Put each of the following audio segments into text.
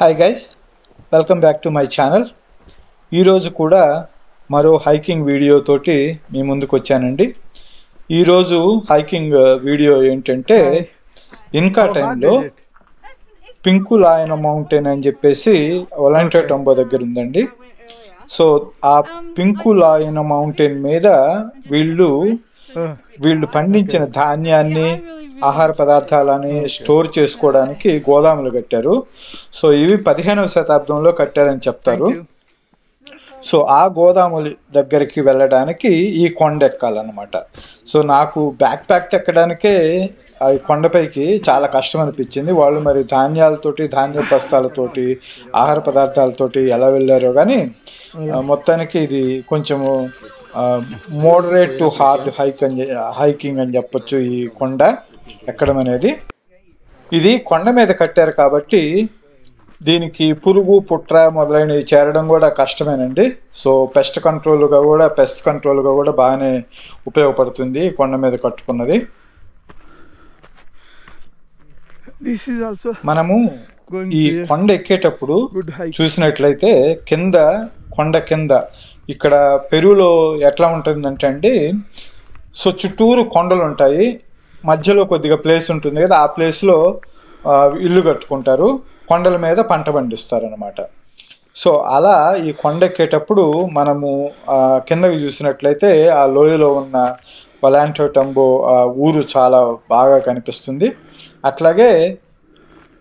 Hi guys, welcome back to my channel. ఈరోజు కూడా మరో హైకింగ్ వీడియో తోటి మీ ముందుకు వచ్చానండి. ఈరోజు హైకింగ్ వీడియో ఏంటంటే ఇన్కా టైంలో పింకులాయన మౌంటైన్ అని చెప్పేసి ఒలంటో టంబో దగ్గర ఉందండి. సో ఆ పింకులాయన మౌంటైన్ మీద వీళ్ళు పండించిన ధాన్యాన్ని, ఆహార పదార్థాలని స్టోర్ చేసుకోవడానికి గోదాములు కట్టారు. సో ఇవి 15వ శతాబ్దంలో కట్టారని చెప్తారు. సో ఆ గోదాముల దగ్గరికి వెళ్ళడానికి ఈ కొండ ఎక్కాలన్నమాట. సో నాకు బ్యాక్ ప్యాక్ ఎక్కడానికే ఆ కొండపైకి చాలా కష్టం అనిపించింది. వాళ్ళు మరి ధాన్యాలతోటి, ధాన్య బస్తాలతోటి, ఆహార పదార్థాలతోటి ఎలా వెళ్ళారో కానీ మొత్తానికి ఇది కొంచెము మోడరేట్ టు హార్డ్ హైకింగ్ అని చెప్పొచ్చు. ఈ కొండ ఎక్కడం అనేది, ఇది కొండ మీద కట్టారు కాబట్టి దీనికి పురుగు, పుట్ర మొదలైనవి చేరడం కూడా కష్టమేనండి. సో పెస్ట్ కంట్రోల్గా కూడా బాగానే ఉపయోగపడుతుంది కొండ మీద కట్టుకున్నది. మనము ఈ కొండ ఎక్కేటప్పుడు చూసినట్లయితే కొండ కింద ఇక్కడ పెరులో ఎట్లా ఉంటుందంటే అండి, సో చుట్టూరు కొండలు ఉంటాయి, మధ్యలో కొద్దిగా ప్లేస్ ఉంటుంది కదా, ఆ ప్లేస్లో ఇల్లు కట్టుకుంటారు, కొండల మీద పంట పండిస్తారు అన్నమాట. సో అలా ఈ కొండ ఎక్కేటప్పుడు మనము కిందకి చూసినట్లయితే ఆ లోయలో ఉన్న ఒలంటో టంబో ఊరు చాలా బాగా కనిపిస్తుంది. అట్లాగే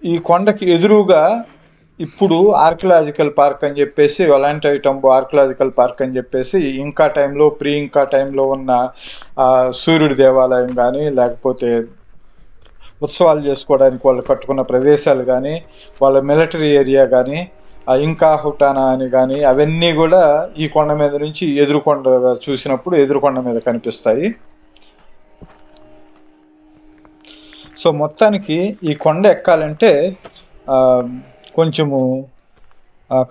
ఈ కొండకి ఎదురుగా ఇప్పుడు ఆర్కియలాజికల్ పార్క్ అని చెప్పేసి, ఒలంటో టంబో ఆర్కియలాజికల్ పార్క్ అని చెప్పేసి ఇంకా టైంలో, ప్రీ ఇంకా టైంలో ఉన్న సూర్యుడి దేవాలయం కానీ, లేకపోతే ఉత్సవాలు చేసుకోవడానికి వాళ్ళు కట్టుకున్న ప్రదేశాలు కానీ, వాళ్ళ మిలిటరీ ఏరియా కానీ, ఇంకా హుటానా అని కానీ, అవన్నీ కూడా ఈ కొండ మీద నుంచి ఎదురుకొండ మీద కనిపిస్తాయి. సో మొత్తానికి ఈ కొండ ఎక్కాలంటే కొంచెము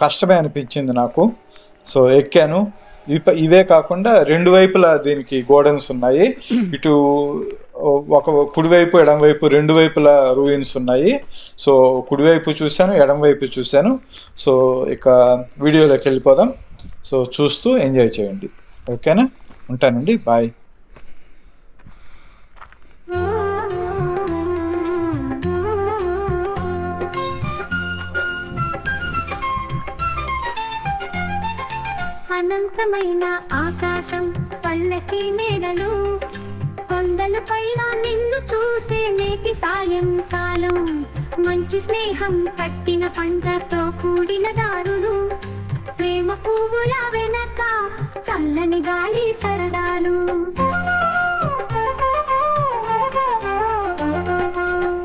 కష్టమే అనిపించింది నాకు. సో ఎక్కాను. ఇవే కాకుండా రెండు వైపులా దీనికి గోడన్స్ ఉన్నాయి. ఇటు ఒక కుడివైపు, ఎడంవైపు, రెండు వైపులా రూయిన్స్ ఉన్నాయి. సో కుడివైపు చూశాను, ఎడంవైపు చూశాను. సో ఇక వీడియోలోకి వెళ్ళిపోదాం. సో చూస్తూ ఎంజాయ్ చేయండి. ఓకేనా? ఉంటానండి. బాయ్. అనంతమైన ఆకాశం, పల్లకి మేడలు, కొండల పైన నిన్ను చూసే నేటి సాయంకాలం, మంచి స్నేహం కట్టిన పంటతో కూడిన దారులు, ప్రేమ పువ్వుల వెనక చల్లని గాలి సరదాలు,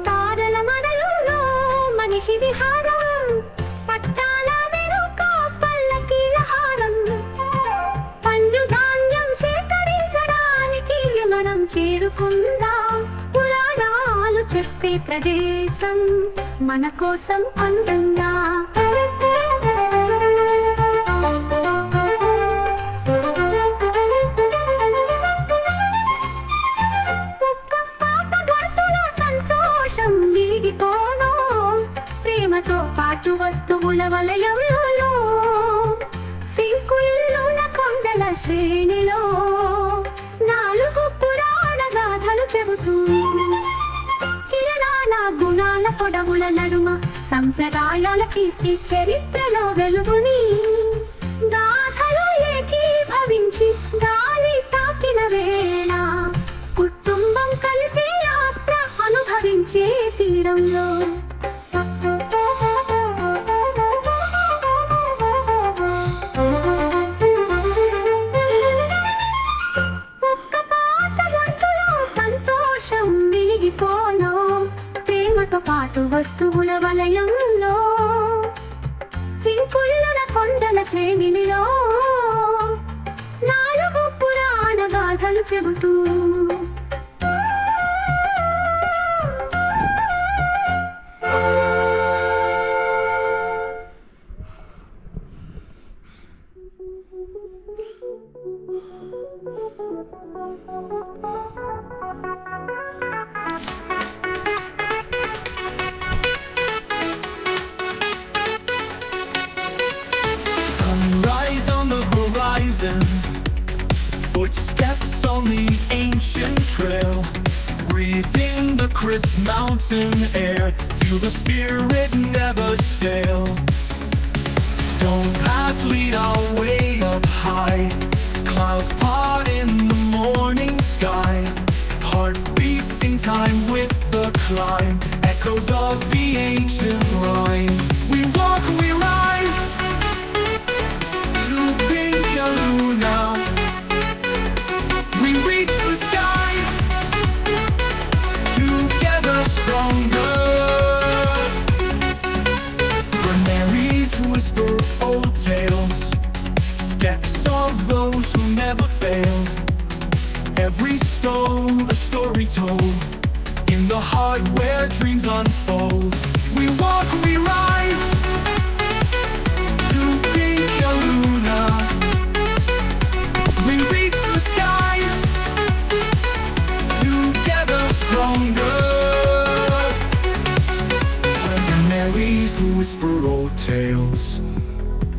తారల మడలులో మనిషి విహారం, పట్టాల వెనుక పల్లకీల హారం, పండు ధాన్యం సేకరించడానికి మనం చేరుకుందాం. పురాణాలు చెప్పే ప్రదేశం మన కోసం అందంగా. సంతోషం విరిగిపోను, ప్రేమతో పాటు వస్తువుల వలయంలో, పింకుల కొండల శ్రేణిలో నాలుగు పురాణ గాథలు చెబుతూ, కిరణాల గుణాల పొడవుల నడుమ సంప్రదాయాల కీర్తి చరిత్రలో వెలుగుని, గాథలు ఏకీభవించి గాలి తాకిన వేళ, కుటుంబం కలిసి యాత్ర అనుభవించే తీరంలో. సంతోషం విరిగిపోను, ప్రేమతో పాటు వస్తువుల వలయంలో, పింకుల కొండల శ్రేణిలో నాలుగు పురాణ గాథలు చెబుతూ. mountain. Footsteps on the ancient trail. Breathe in the crisp mountain air. Feel the spirit never stale. Stone paths lead our way up high. Clouds part in the morning sky. Heartbeats in time with the climb. Echoes of the ancient rhyme. We walk, we rise to Pinkaluna. We reach the skies, together stronger. Granaries whisper old tales, steps of those who never failed. Every stone a story told, in the heart where dreams unfold. We walk, we rise to Pinkaluna. We reach the skies, together stronger. Granaries whisper old tales,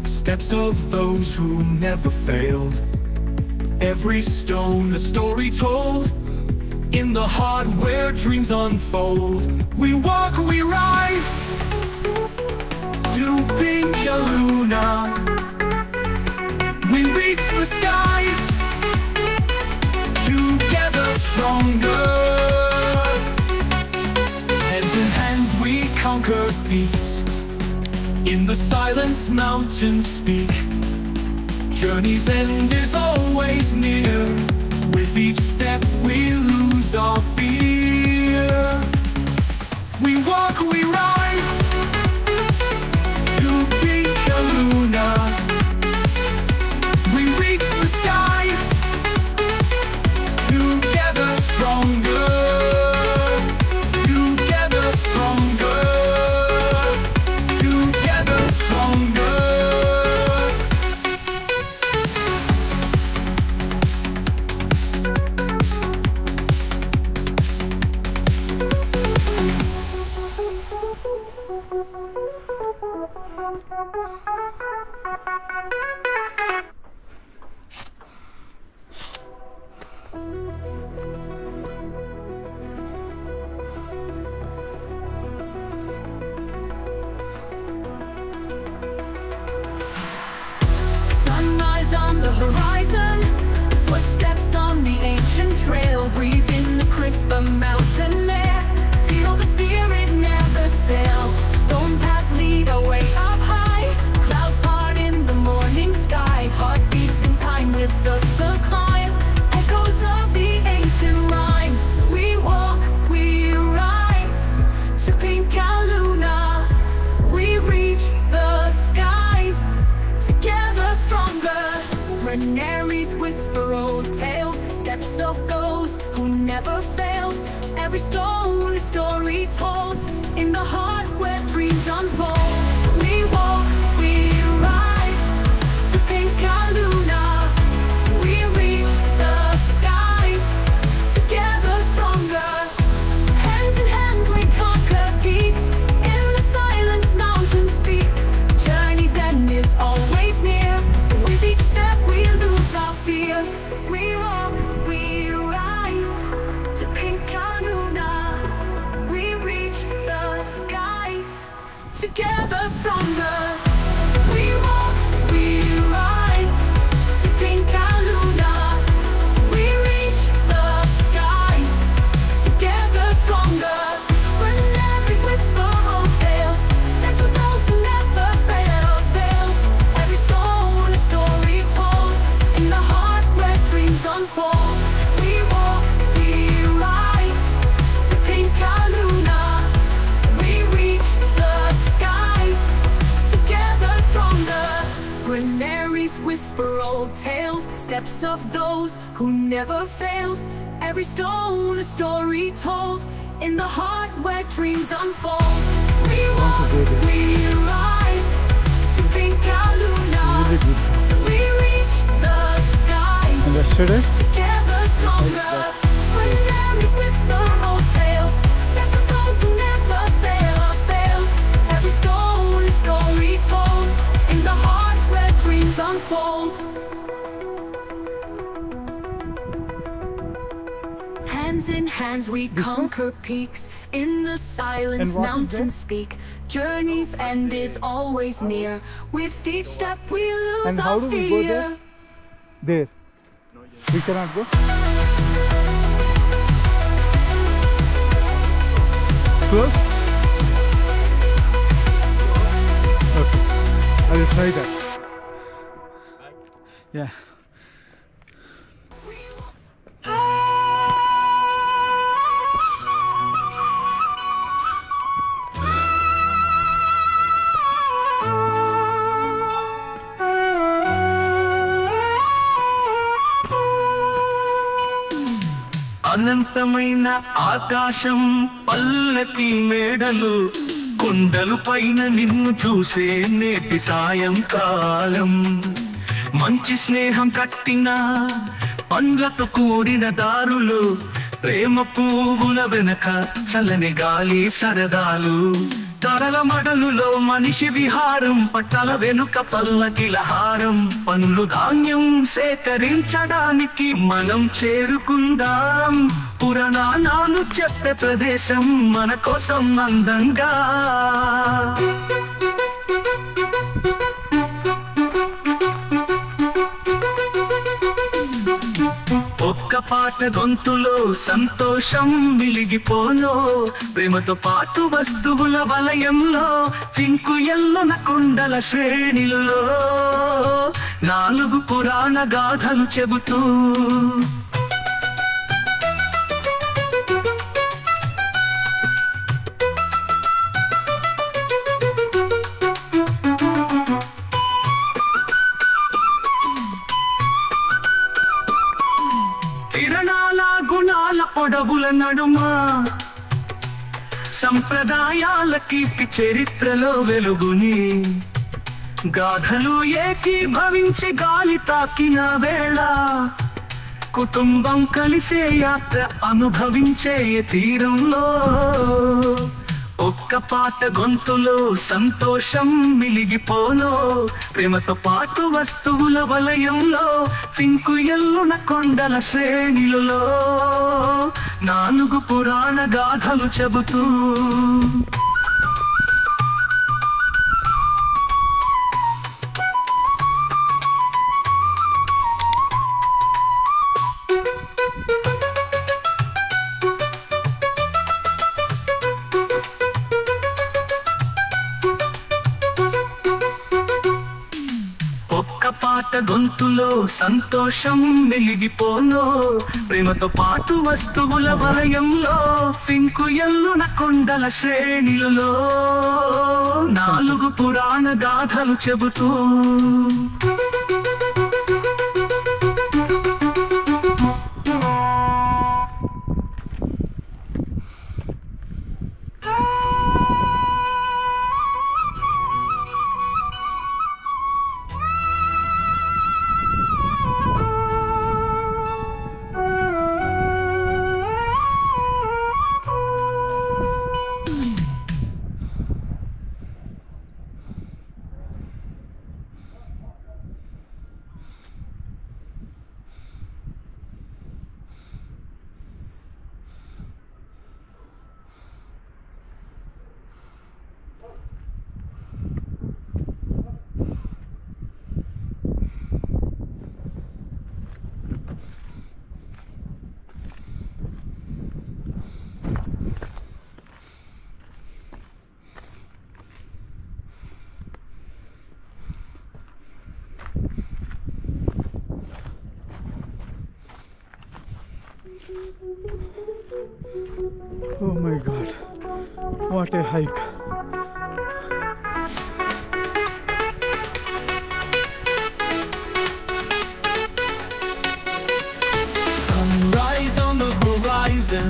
steps of those who never failed. Every stone a story told, in the heart where dreams unfold. We walk, we rise to Pinkaluna. We reach the skies, together stronger. Hands in hands we conquer peaks. In the silence mountains speak. Journey's end is always near. With each step we lose our fear. We walk, we rise to Pinkaluna. We reach the skies, together stronger. Together stronger. Together stronger. Sunrise on the horizon, footsteps on the ancient trail. Breathe in the crisp mountain air. Feel the spirit never sail. Stone paths lead our way up high. Clouds part in the morning sky. Heartbeats in time with the climb. Echoes of the ancient rhyme. We walk, we rise to Pinkaluna. We reach the skies, together stronger. Granaries whisper old tales, steps of those who never failed. Every stone a story told, in the heart where dreams unfold. We walk, we rise to Pinkaluna. We reach the skies, together stronger. Hands in hands we conquer peaks. In the silence mountains speak. Journey's end is always near. With each step we lose our fear. We walk, we rise to Pinkaluna. We reach the skies, together stronger. We walk, we rise to Pinkaluna. We reach the skies, together stronger. Granaries whisper old tales, steps of those who never fail. Every stone a story told, in the heart where dreams unfold. We walk, we rise to Pinkaluna. We reach the skies, together stronger. Granaries whisper old tales, steps of those who never failed. Every stone a story told, in the heart where dreams unfold. We walk, we rise to Pinkaluna. We reach the skies, yesterday together stronger. Granaries whisper old tales, steps of those who never fail. Every stone a story told, in the heart where dreams unfold. Hands in hands we conquer peaks. In the silence mountains speak. Journey's end is always near. With each step we lose our fear. There. We cannot go. It's closed? Okay. I will try that. Yeah. అనంతమైన ఆకాశం పల్లకి మేడలు కొండలు పైన నిన్ను చూసే నేటి సాయంకాలం మంచి స్నేహం కట్టిన పండ్లతో కూడిన దారులు ప్రేమ పువ్వుల వెనక చల్లని గాలి సరదాలు తరల మడలులో మనిషి విహారం పట్టల వెనుక పల్లకిల హారం పండ్లు ధాన్యం సేకరించడానికి మనం చేరుకుందాం పురాణాలు చెప్పే ప్రదేశం మన కోసం అందంగా ఒక్క పాట గొంతులో సంతోషం మిలిగిపోలో ప్రేమతో పాటు వస్తువుల వలయంలో పింకు ఎల్లున కొండల శ్రేణిలో 4 పురాణ గాథలు చెబుతూ గుణాల పొడవుల నడుమ సంప్రదాయాల కీర్తి చరిత్రలో వెలుగుని గాథలు ఏకీభవించి గాలి తాకిన వేళ కుటుంబం కలిసే యాత్ర అనుభవించే తీరంలో ఒక్క పాట గొంతులో సంతోషం మిలిగిపోలో ప్రేమతో పాటు వస్తువుల వలయంలో పింకు ఎల్లున కొండల శ్రేణిలో 4 పురాణ గాథలు చెబుతూ పాట గొంతులో సంతోషం వెలిగిపోలో ప్రేమతో పాటు వస్తువుల వలయంలో పింకు ఎల్లున కొండల శ్రేణిలో 4 పురాణ గాథలు చెబుతూ Oh my God, what a hike. Sunrise on the horizon,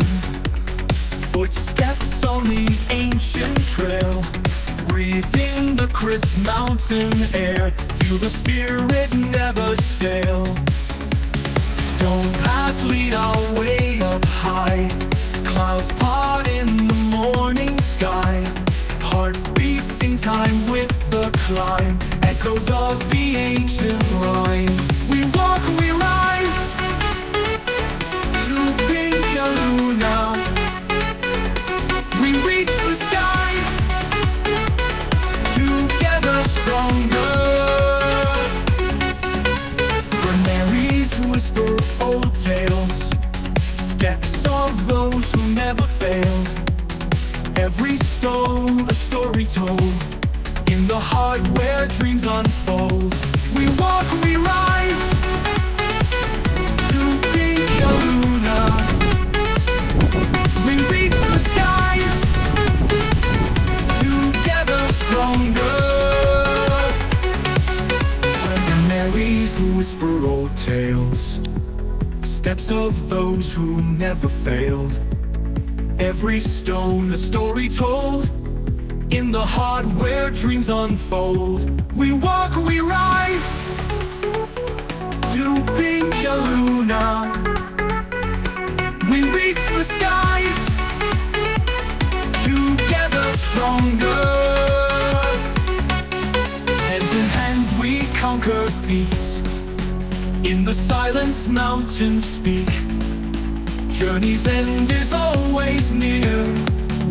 footsteps on the ancient trail. Breathe in the crisp mountain air, feel the spirit never stale. Stone paths lead our way up high, clouds part in the morning sky. Heartbeats in time with the climb, echoes of the ancient rhyme. We walk, we rise, to Pinkaloo. stronger. Reneries whisper old tales, steps of those who never failed. Every stone a story told, in the heart where dreams unfold. We walk, we rise to pink Luna. We reach the skies, together stronger. When the Marys whisper old tales, steps of those who never failed. Every stone a story told, in the heart where dreams unfold. We walk, we rise to pink Luna. We reach the skies, together stronger. Heads in hands we conquer peaks, in the silence mountains speak. Journey's end is always near,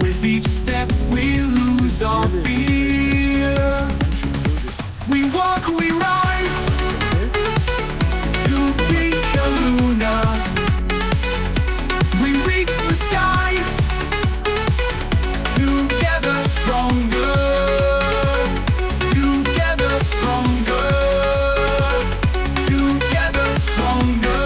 with each step we lose our fear. We walk, we rise to pink Luna. We reach the skies, together stronger. Together stronger. Together stronger.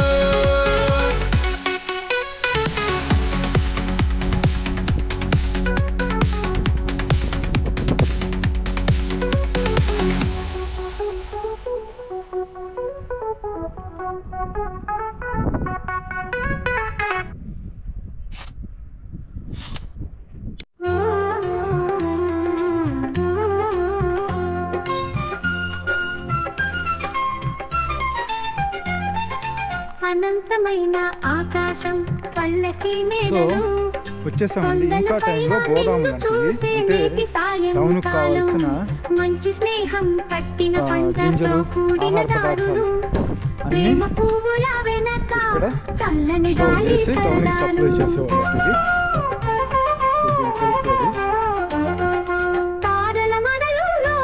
అనంతమైన ఆకాశం పల్లకి మేడలు వచ్చేసామండి. ఇంకా టైంలో గోదాం అంటే టౌన్కి కావాల్సిన మంచి స్నేహం పట్టిన గింజలు, ఆహార పదార్థాలు అన్నీ ఇక్కడ స్టోర్ చేసి టౌన్కి సప్లై చేసేవాళ్ళు. తారల మడలులో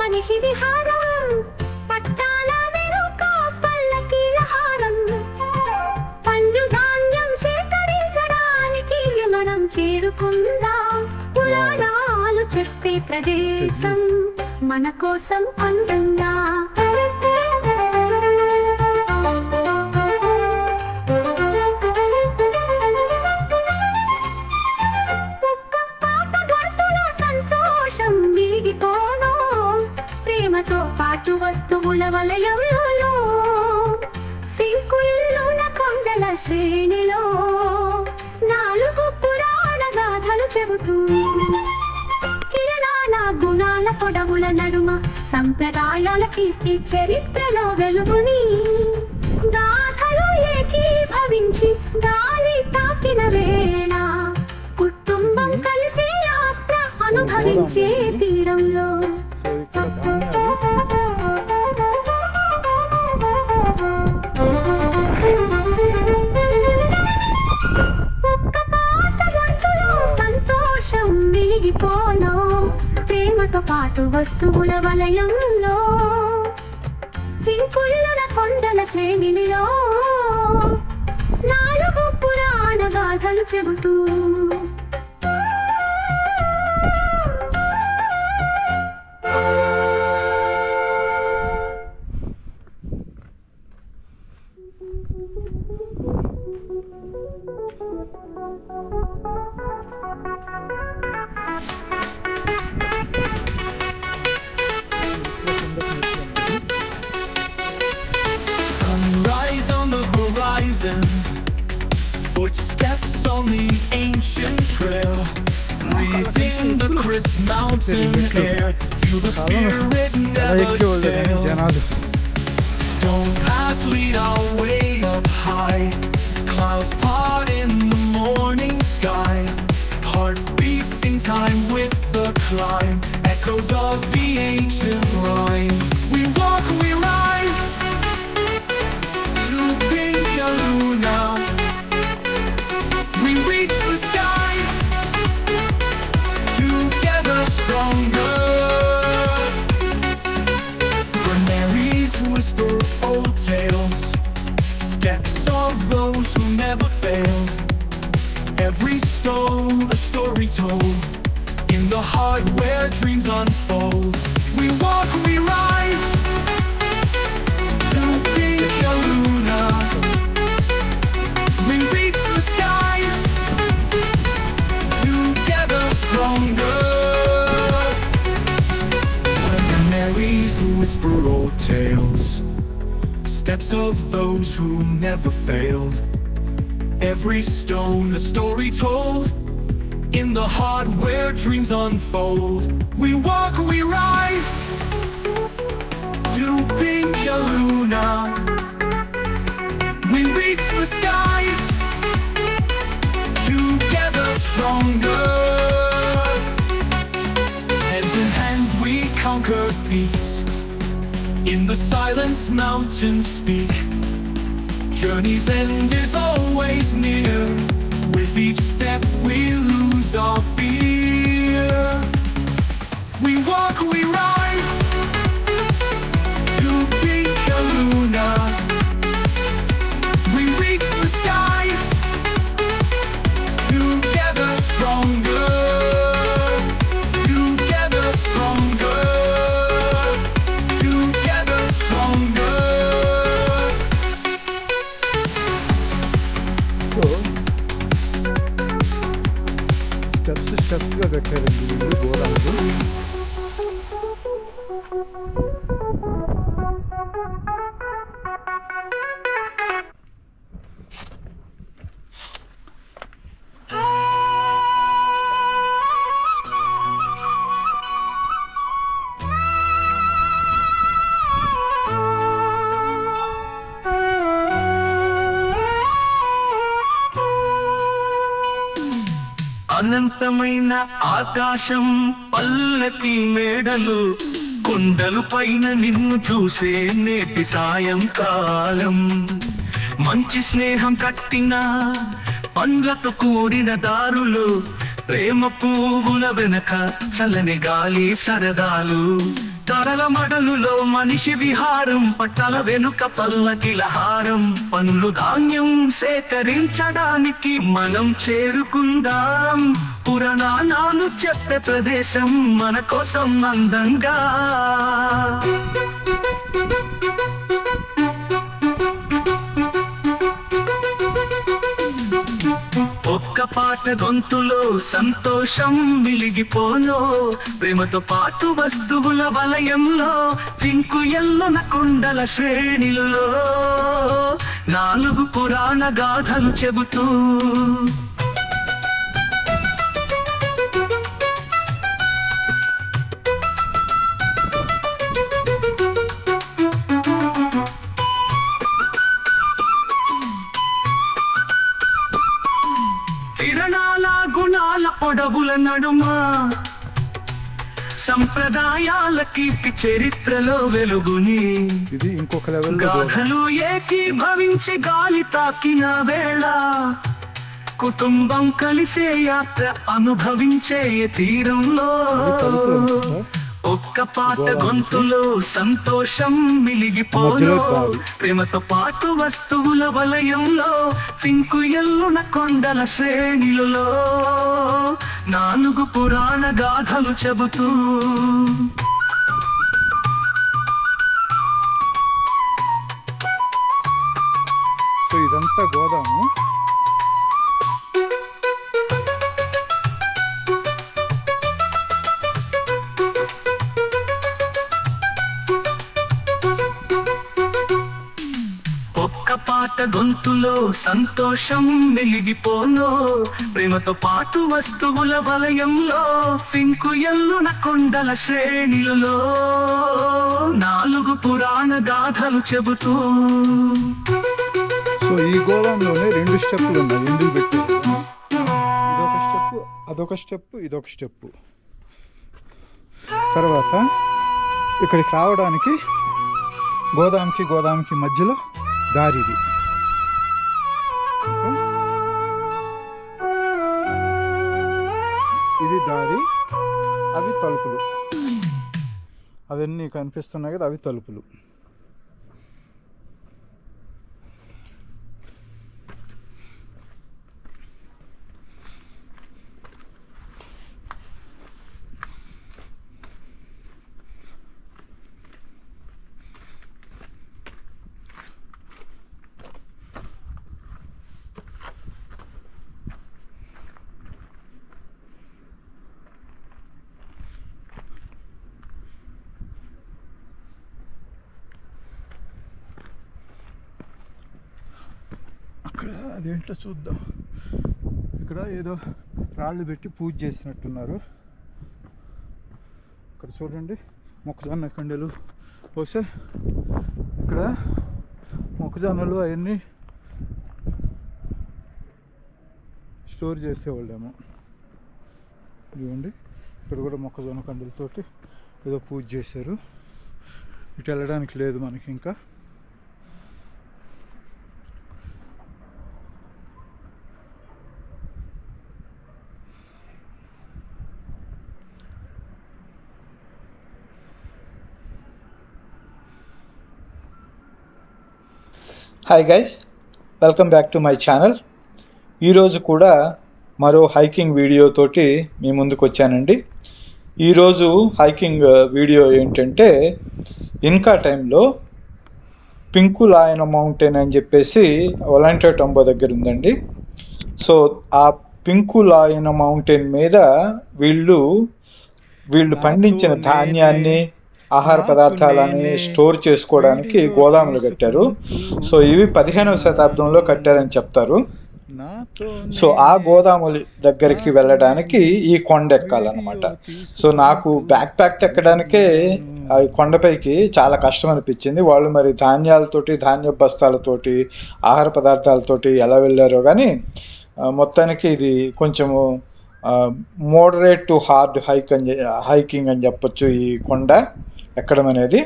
మనిషి విహారం, పట్టాల వెనుక పల్లకి హారం, పండు ధాన్యం సేకరించడానికి మనం చేరుకుందాం. పురాణాలు చెప్పే ప్రదేశం మన కోసం అందంగా. సంతోషం మిగిలిపోను, ప్రేమతో పాటు వస్తువుల వలయంలో, సింకుల్లోన కొండల శ్రేణిలో నాలుగు పురాణ గాథలు చెబుతూ, కిరణాల గుణాల పొడవుల నడుమ సంప్రదాయాల కీర్తి చరిత్రలో వెలుగుని, గాథలు ఏకీభవించి గాలి తాకిన వేళ కుటుంబం కలిసి యాత్ర అనుభవించే తీరంలో. ఒక్క పాత గంటలో సంతోషం మిగిలిపోను, ప్రేమతో పాటు వస్తువుల వలయంలో, సింకుల్లోన కొండల శ్రేణిలో నాలుగు పురాణ గాథలు చెబుతూ. Sunrise on the horizon, footsteps on the ancient trail. Breathe in the crisp mountain air, feel the spirit never stale. Stone paths lead our way up high, clouds part in the morning sky. Heartbeats in time with the climb, echoes of the ancient rhyme. We walk, we rise to pink Luna. We reach the skies, together stronger. heart where dreams unfold. We walk, we rise to Pinkya Luna. We reach the skies, together stronger. Luminaries whisper old tales, steps of those who never failed. Every stone a story told, in the heart where dreams unfold. We walk, we rise to Pinkya Luna. We reach the skies, together stronger. Hands in hands we conquer peaks, in the silence mountains speak. Journey's end is always near, with each step we lose our fear. We walk, we rise to Pinkya Luna. We reach the skies, together stronger. Together stronger. Together stronger. స్టెప్స్గా కట్టారండి వీళ్ళు గోదావరి. అనంతమైన ఆకాశం, పల్లకి మేడలు, కొండలు పైన నిన్ను చూసే నేటి సాయంకాలం. మంచి స్నేహం కట్టిన పండ్లతో కూడిన దారులు, ప్రేమ పువ్వుల వెనక చల్లని గాలి సరదాలు. తరల మడలులో మనిషి విహారం, పట్టల వెనుక పల్లకిల హారం. పనులు ధాన్యం సేకరించడానికి మనం చేరుకుందాం. పురాణాలు చెప్పే ప్రదేశం మన కోసం అందంగా. ఒక్క పాట గొంతులో సంతోషం మిలిగిపోలో, ప్రేమతో పాటు వస్తువుల వలయంలో, పింకు ఎల్లున కొండల శ్రేణిలో, 4 పురాణ గాథలు చెబుతూ. కిరణాల గుణాల పొడవుల నడుమ, సంప్రదాయాల కీర్తి చరిత్రలో వెలుగుని. ఇది ఇంకొక లెవెల్. గాథలు ఏకీభవించి గాలి తాకిన వేళ, కుటుంబం కలిసే యాత్ర అనుభవించే తీరంలో. ఒక్క పాట గొంతులో సంతోషం మిలిగిపోలో, ప్రేమతో పాటు వస్తువుల వలయంలో, పింకు ఎల్లున కొండల శ్రేణిలో, 4 పురాణ గాథలు చెబుతూ. సో ఇదంతా గోదాము. పాట గొంతులో సంతోషం వెలిగిపోలో, ప్రేమతో పాటు వస్తువుల వలయంలో, పింకు ఎల్లున కొండల శ్రేణిలో, 4 పురాణ గాథలు చెబుతూ. సో ఈ గోదాంలోనే 2 స్టెప్పులు ఉన్నాయి. ఎందుకు పెట్టారు? ఇదొక స్టెప్, అదొక స్టెప్, ఇదొక స్టెప్. తర్వాత ఇక్కడికి రావడానికి గోదాంకి మధ్యలో దారి ఇది. ఇది దారి, అవి తలుపులు. అవన్నీ కనిపిస్తున్నాయి కదా, అవి తలుపులు. అదేంటో చూద్దాం. ఇక్కడ ఏదో రాళ్ళు పెట్టి పూజ చేసినట్టున్నారు. ఇక్కడ చూడండి మొక్కజొన్న కండెలు పోసే, ఇక్కడ మొక్కజొన్నలు అవన్నీ స్టోర్ చేసేవాళ్ళేమో. చూడండి ఇక్కడ కూడా మొక్కజొన్న కండలతోటి ఏదో పూజ చేశారు. ఇటు వెళ్ళడానికి లేదు మనకి ఇంకా. Hi guys, welcome back to my channel. ఈరోజు కూడా మరో హైకింగ్ వీడియో తోటి మీ ముందుకు వచ్చానండి. ఈరోజు హైకింగ్ వీడియో ఏంటంటే ఇన్కా టైంలో పింకులాయన మౌంటైన్ అని చెప్పేసి ఒలాంటో టంబో దగ్గర ఉందండి. సో ఆ పింకులాయన మౌంటైన్ మీద వీళ్ళు పండించిన ధాన్యాన్ని, ఆహార పదార్థాలని స్టోర్ చేసుకోవడానికి గోదాములు కట్టారు. సో ఇవి 15వ శతాబ్దంలో కట్టారని చెప్తారు. సో ఆ గోదాముల దగ్గరికి వెళ్ళడానికి ఈ కొండ ఎక్కాలన్నమాట. సో నాకు బ్యాక్ ప్యాక్ ఎక్కడానికే ఆ కొండపైకి చాలా కష్టం అనిపించింది. వాళ్ళు మరి ధాన్య బస్తాలతోటి, ఆహార పదార్థాలతోటి ఎలా వెళ్ళారో కానీ మొత్తానికి ఇది కొంచెము మోడరేట్ టు హార్డ్ హైకింగ్ అని చెప్పొచ్చు. ఈ కొండ ఎక్కడం అనేది,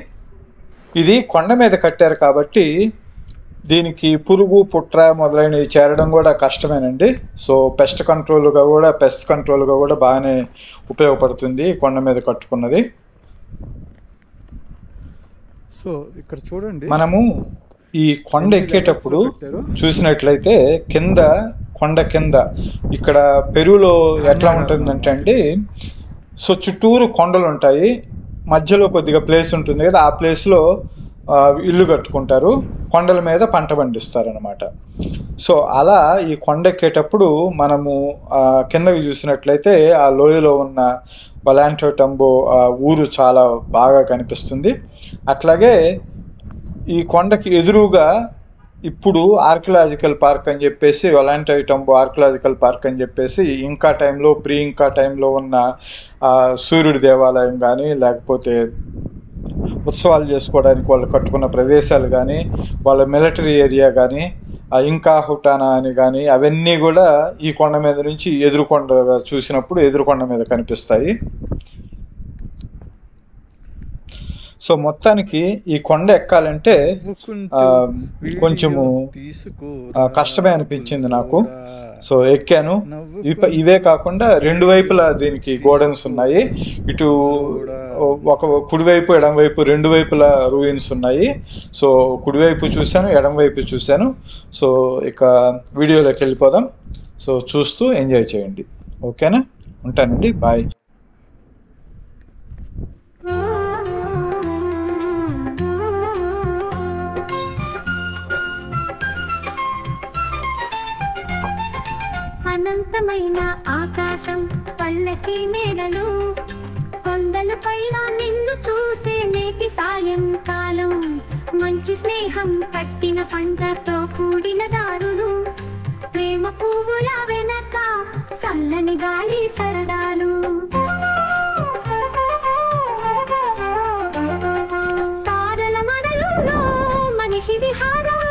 ఇది కొండ మీద కట్టారు కాబట్టి దీనికి పురుగు, పుట్ర మొదలైనవి చేరడం కూడా కష్టమేనండి. సో పెస్ట్ కంట్రోల్గా కూడా బాగానే ఉపయోగపడుతుంది కొండ మీద కట్టుకున్నది. సో ఇక్కడ చూడండి, మనము ఈ కొండ ఎక్కేటప్పుడు చూసినట్లయితే కొండ కింద ఇక్కడ పెరువులో ఎట్లా ఉంటుందంటే అండి, సో చుట్టూరు కొండలు ఉంటాయి, మధ్యలో కొద్దిగా ప్లేస్ ఉంటుంది కదా, ఆ ప్లేస్లో ఇల్లు కట్టుకుంటారు, కొండల మీద పంట పండిస్తారు అన్నమాట. సో అలా ఈ కొండ ఎక్కేటప్పుడు మనము కిందకి చూసినట్లయితే ఆ లోయలో ఉన్న ఒలాంటో టంబో ఊరు చాలా బాగా కనిపిస్తుంది. అట్లాగే ఈ కొండకి ఎదురుగా ఇప్పుడు ఆర్కియలాజికల్ పార్క్ అని చెప్పేసి, ఒలాంటో టంబో ఆర్కియలాజికల్ పార్క్ అని చెప్పేసి ప్రీ ఇంకా టైంలో ఉన్న సూర్యుడి దేవాలయం కానీ, లేకపోతే ఉత్సవాలు చేసుకోవడానికి వాళ్ళు కట్టుకున్న ప్రదేశాలు కానీ, వాళ్ళ మిలిటరీ ఏరియా కానీ, ఇంకా హుటానా అని కానీ, అవన్నీ కూడా ఈ కొండ మీద నుంచి ఎదురుకొండ మీద కనిపిస్తాయి. సో మొత్తానికి ఈ కొండ ఎక్కాలంటే కొంచెము కష్టమే అనిపించింది నాకు. సో ఎక్కాను. ఇవే కాకుండా రెండు వైపులా దీనికి గోడన్స్ ఉన్నాయి. ఇటు ఒక కుడివైపు, ఎడంవైపు, రెండు వైపులా రూయిన్స్ ఉన్నాయి. సో కుడివైపు చూశాను, ఎడంవైపు చూశాను. సో ఇక వీడియోలోకి వెళ్ళిపోదాం. సో చూస్తూ ఎంజాయ్ చేయండి. ఓకేనా? ఉంటానండి, బాయ్. అనంతమైన ఆకాశం, పల్లకి మేడలు, కొండల పైన నిన్ను చూసే నేటి సాయంకాలం, మంచి స్నేహం కట్టిన పంటతో కూడిన దారులు, ప్రేమ పువ్వుల వెనక చల్లని గాలి సరదాలు, తారల మడలులో మనిషి విహారం,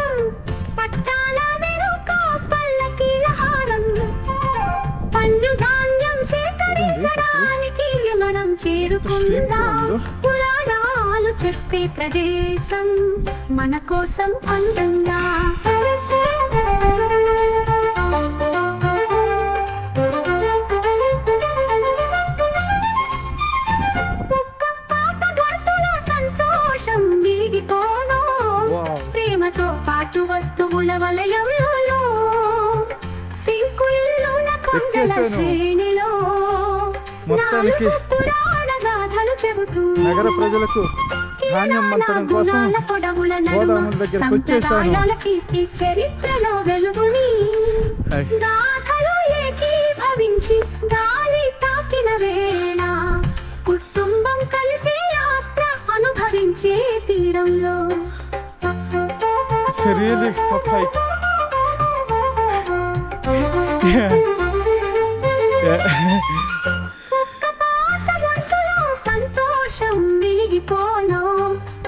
పట్టాల వెనుక పల్లకీల హారం, పండు ధాన్యం సేకరించడానికి మనం చేరుకుందాం. పురాణాలు చెప్పే ప్రదేశం మన కోసం అందంగా. సంతోషం మిగిలిపోను, ప్రేమతో పాటు వస్తువుల వలయంలో, పింకుల్లోన కొండల శ్రేణిలో, మొత్తానికి నగర ప్రజలకు ధాన్యం మంచడం కోసం గోదాముల దగ్గరకు వచ్చేసాను. చరిత్రలో వెలుగుని గాథలు ఏకీభవించి గాలి తాకిన వేళ, కుటుంబం కలిసి యాత్ర అనుభవించే తీరంలో. It's a really tough hike. సంతోషం వెలిగిపోను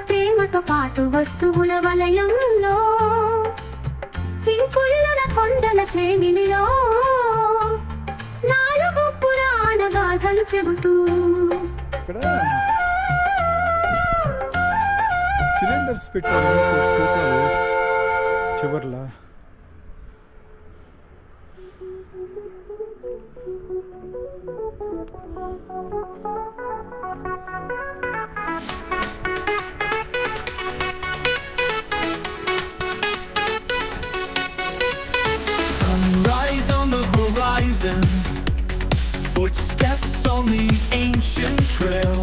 ప్రేమతో పాటు వస్తువుల వలయంలో సింకుళ్ళ కొండల శ్రేణిలో నాలుగు పురాణ గాథలు చెబుతూ ఇక్కడ సిలిండర్స్ పెట్టారు స్తూపాలు చివర్లా. Sunrise on the horizon, footsteps on the ancient trail.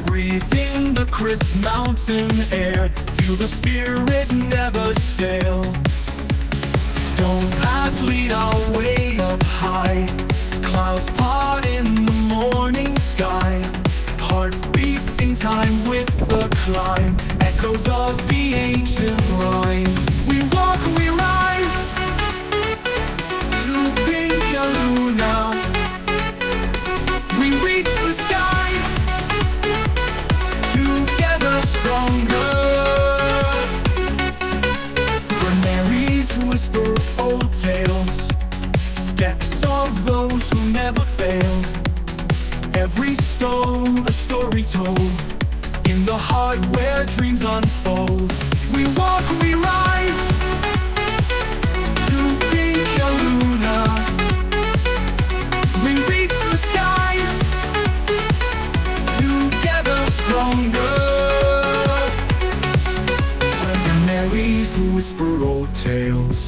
Breathe in the crisp mountain air, feel the spirit never stale. Stone paths lead our way up high, clouds part in the morning sky. Heartbeats in time with the climb, echoes of the ancient rhyme. We walk, we rise to Pinkaluna. We reach the skies, together stronger. Granaries whisper old tales, steps of those who never failed. Every stone a story told, in the heart where dreams unfold. We walk, we rise to Pinkaluna. We reach the skies, together stronger. Granaries whisper old tales,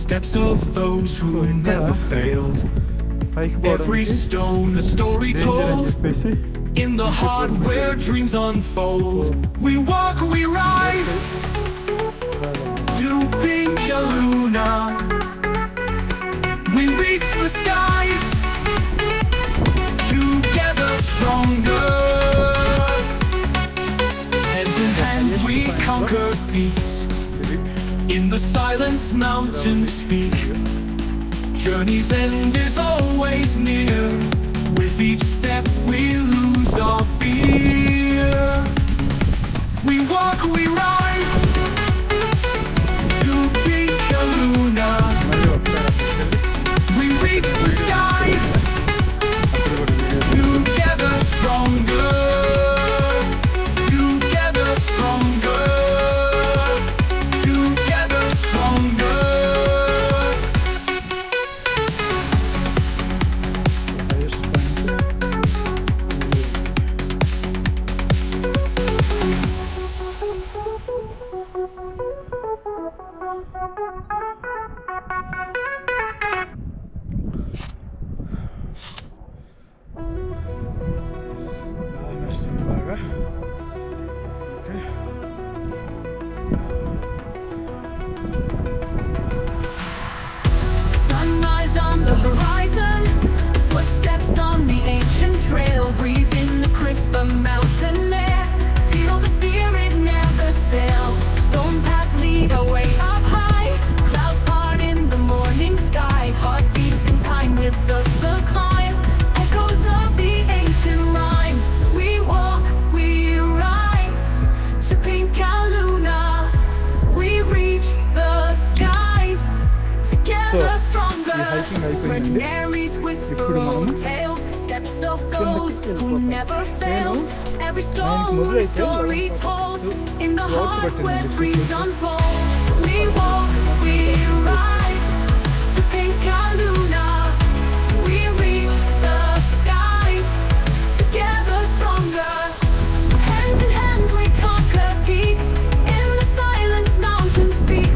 steps of those who never failed. Every stone a story told, in the heart where dreams unfold. We walk, we rise to Pinkaluna. We reach the skies, together stronger. Hands in hands we conquer peaks, in the silence mountains speak. Journey's end is always near, with each step we lose our fear. We walk, we rise to Pinkaluna. We reach the skies, together stronger. Together stronger. Together stronger. బాగా okay. Sunrise on the horizon, footsteps on the ancient trail. Breathe in the crisp mountain air, feel the spirit never fail. Stone paths lead away up high, clouds part in the morning sky. Heartbeats in time with the climb, echoes of the ancient rhyme. We walk, we rise to Pinkaluna. We reach the skies, together stronger. hiking అయిపోయింది. Granaries whisper ఇప్పుడు మనము old tales, steps of those who వెళ్ళిపోతాం. never fail. Every ఆయనకి stone మొదలు a అయితే story told, in the Roads heart పెట్టింది. where dreams unfold. We walk, we rise to Pinkaluna. We reach the skies, together stronger. Hands in hands we conquer peaks, in the silence mountains speak.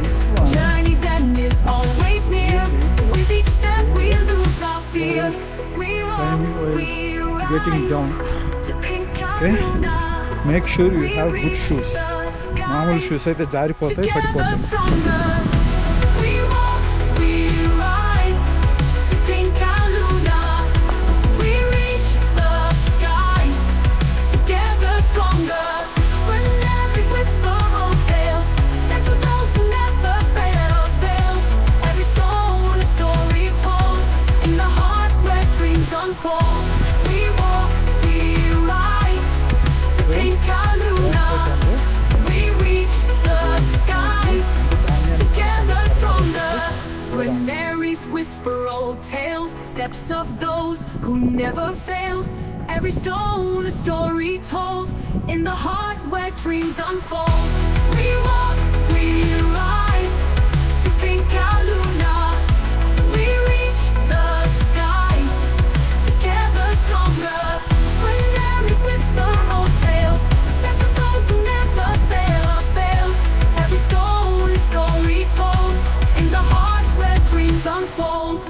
Journey's end is always near, with each step we lose our fear. We walk, we getting rise down. to Pinkaluna. Make sure you have We good reach shoes. the మామూలు skies, shoes అయితే జారిపోతాయి, together పడిపోతాయి. stronger. We walk, we rise to Pinkaluna. We reach the skies, together stronger. Granaries whisper old tales, steps of those who never fail. Every stone a story voice of those who never failed. Every stone a story told. In the heart where dreams unfold. We walk, we rise to Pinka Luna. We reach the skies together stronger. When there is whisper or tales, steps of those who never fail. Every stone a story told. In the heart where dreams unfold.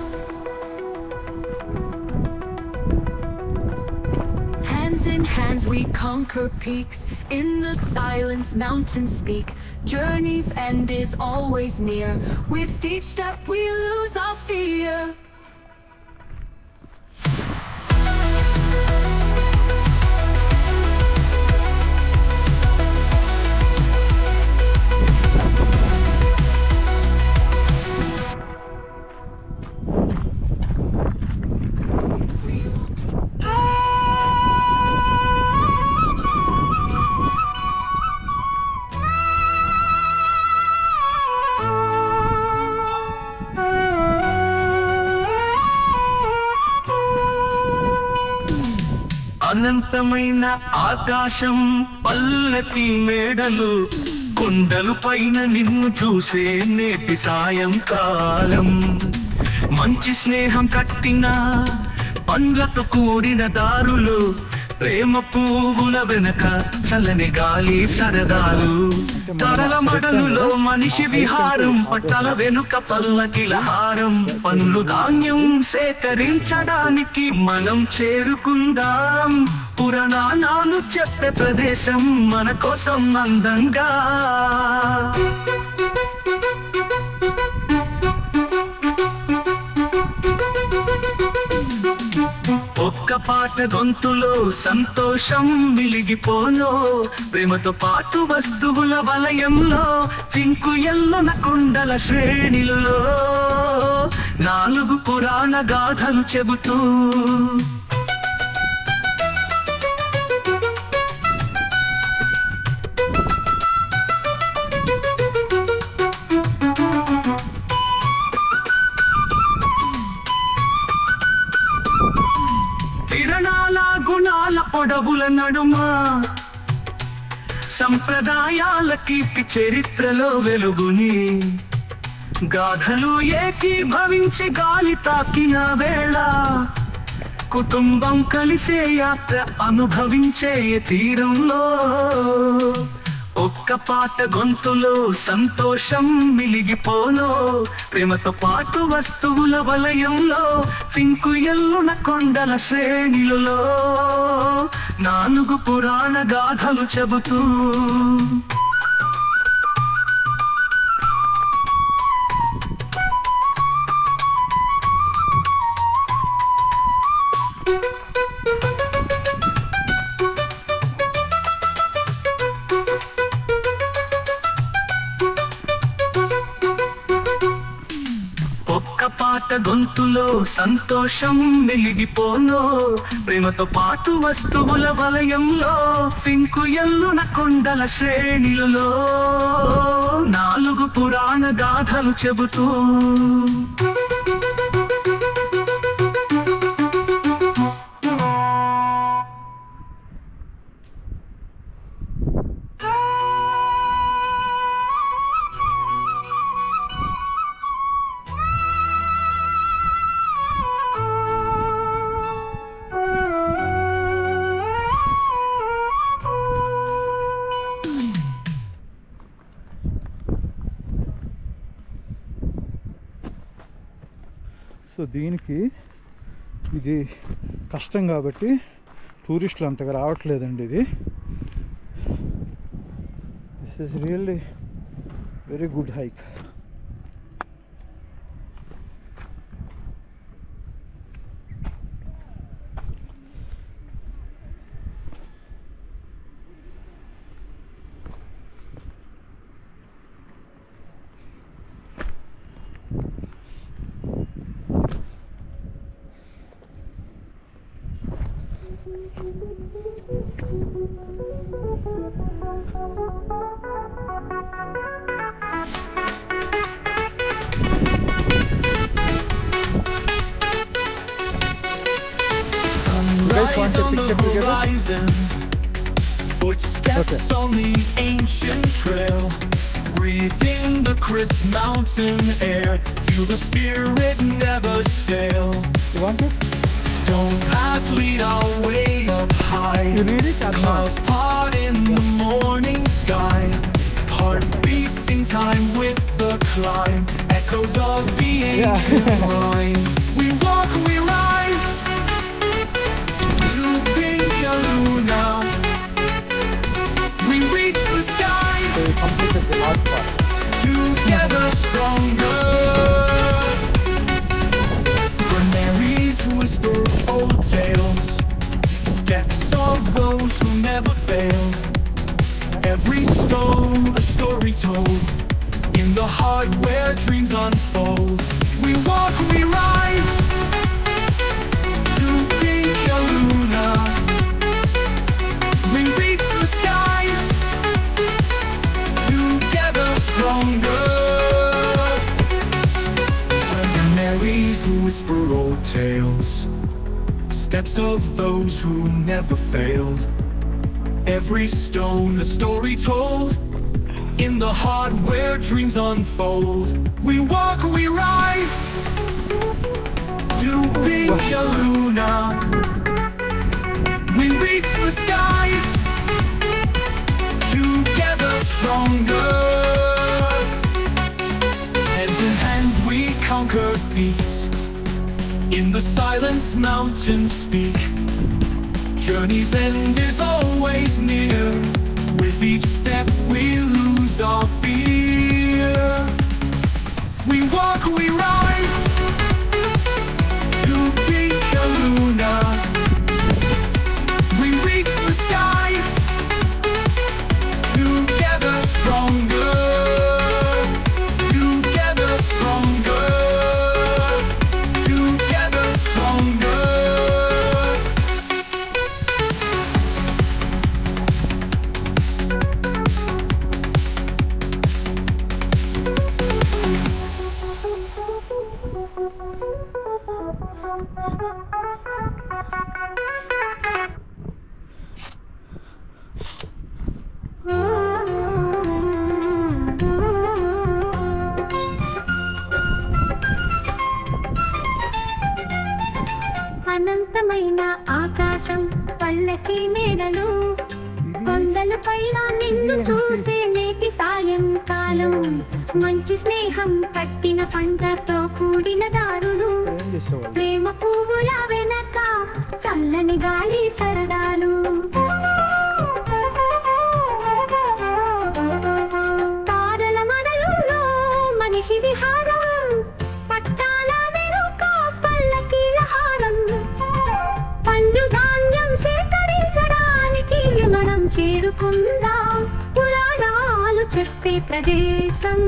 Hands in hands we conquer peaks. In the silence mountains speak. Journey's end is always near. With each step we lose our fear. అనంతమైన ఆకాశం పల్లకి మేడలు కొండలు పైన నిన్ను చూసే నేటి సాయంకాలం మంచి స్నేహం కట్టిన పండ్లతో కూడిన దారులు ప్రేమ పువ్వుల వెనక చల్లని గాలి సరదాలు తరల మడలులో మనిషి విహారం పట్టల వెనుక పల్లకిల హారం పన్ను ధాన్యం సేకరించడానికి మనం చేరుకుందాం పురాణాలు చెప్పే ప్రదేశం మన కోసం అందంగా ఒక్క పాట గొంతులో సంతోషం మిలిగిపోలో ప్రేమతో పాటు వస్తువుల వలయంలో పింకు ఎల్లున కొండల శ్రేణిలో 4 పురాణ గాథలు చెబుతూ కిరణాల గుణాల పొడవుల నడుమ సంప్రదాయాల కీర్తి చరిత్రలో వెలుగుని గాథలు ఏకీభవించి గాలి తాకిన వేళ కుటుంబం కలిసే యాత్ర అనుభవించే తీరంలో ఒక్క పాట గొంతులో సంతోషం మిలిగిపోలో ప్రేమతో పాటు వస్తువుల వలయంలో పింకు ఎల్లున కొండల శ్రేణిలో 4 పురాణ గాథలు చెబుతూ ఒక్క పాట గొంతులో సంతోషం వెలిగిపోలో ప్రేమతో పాటు వస్తువుల వలయంలో పింకు ఎల్లున కొండల శ్రేణిలో 4 పురాణ గాథలు చెబుతూ సో దీనికి ఇది కష్టం కాబట్టి టూరిస్టులు అంతగా రావట్లేదండి. ఇది this is really very good hike. Sunrise on the horizon, footsteps on the ancient trail. Breathe in the crisp mountain air, feel the spirit never stale. You want it? Stone paths lead our way up high. You read it or not? Clouds part in the morning sky. Heart beats in time with the climb. Echoes of the ancient rhyme. We walk, we rise to Pinkaluna. We reach the skies. So you completed the hard part. Together stronger. Granaries whisper old tales, steps of those who never failed. Every stone a story told, in the heart where dreams unfold. We walk, we rise to Pinkaluna. We reach the skies, together stronger. Granaries whisper old tales, steps of those who never failed. Every stone a story told, in the heart where dreams unfold. We walk, we rise to Pinkaluna. We reach the skies, together stronger. Hands in hands we conquer peaks, in the silence mountains speak. Journey's end is always near, with each step we lose our fear. We walk, we rise to Pinkaluna. We reach the skies, together stronger. Together stronger. Together stronger. అనంతమైన ఆకాశం పల్లకి మేడలు కొండల పైన నిన్ను చూసే నేటి సాయంకాలం మంచి స్నేహం కట్టిన పంటతో కూడిన దారులు ప్రేమ పువ్వుల వెనక చల్లని గాలి సరదాలు తారల మడలులో మనిషి విహారం పట్టాల వెనుక పల్లకీల హారం పండు ధాన్యం సేకరించడానికి మనం చేరుకుందాం పురాణాలు చెప్పే ప్రదేశం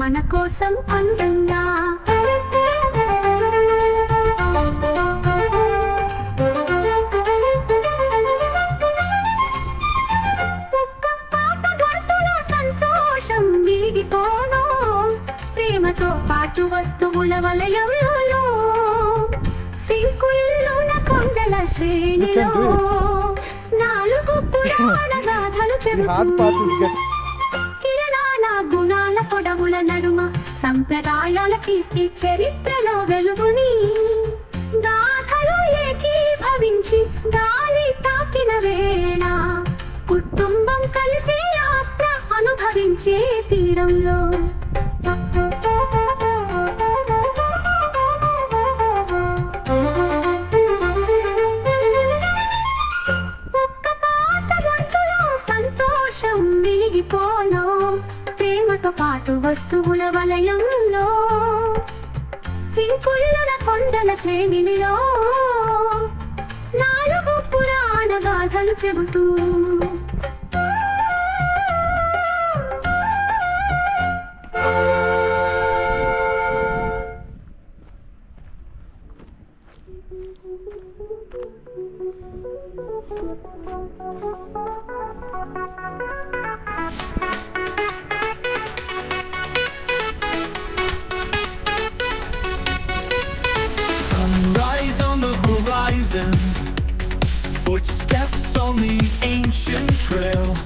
మన కోసం అందంగా సంతోషం మిగిలిపోను ప్రేమతో పాటు వస్తువుల వలయంలో సింకుల్లోన కొండల శ్రేణిలో నాలుగు పురాణ గాథలు చెబుతూ కిరణాల గుణాల పొడవుల నడుమ సంప్రదాయాల కీర్తి చరిత్రలో వెలుగుని గాథలు ఏకీభవించి గాలి తాకిన వేళ కుటుంబం కలిసి యాత్ర అనుభవించే తీరంలో సంతోషం మిగిలిపోను ప్రేమతో పాటు వస్తువుల వలయంలో సింకుల్లున కొండల శ్రేణిలో నాలుగు పురాణ గాథలు చెబుతూ Sunrise on the horizon, trail.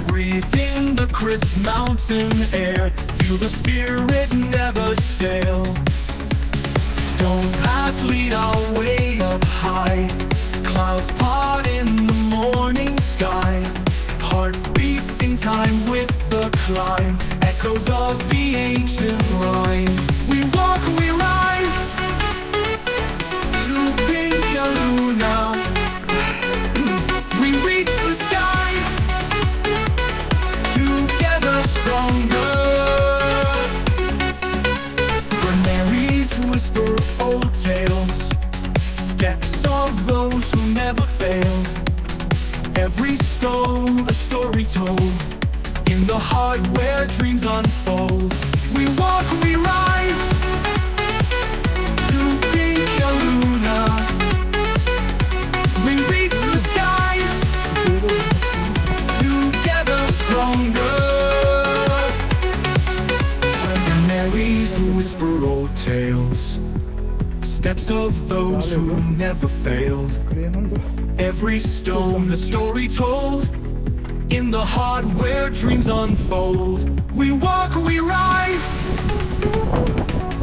Breathe in the crisp mountain air. Feel the spirit never stale. Stone paths lead our way up high. Clouds part in the morning sky. Heartbeats in time with the climb. Echoes of the ancient rhyme. We walk, we rise to Pinyaluna. We reach the skies, together stronger. Granaries whisper old tales, steps of those who never failed. Every stone a story told, in the heart where dreams unfold. We walk, we rise to Pinyaluna. We reach the skies, together stronger. Granaries whisper old tales, steps of those who never failed. Every stone a story told, in the heart where dreams unfold. We walk, we rise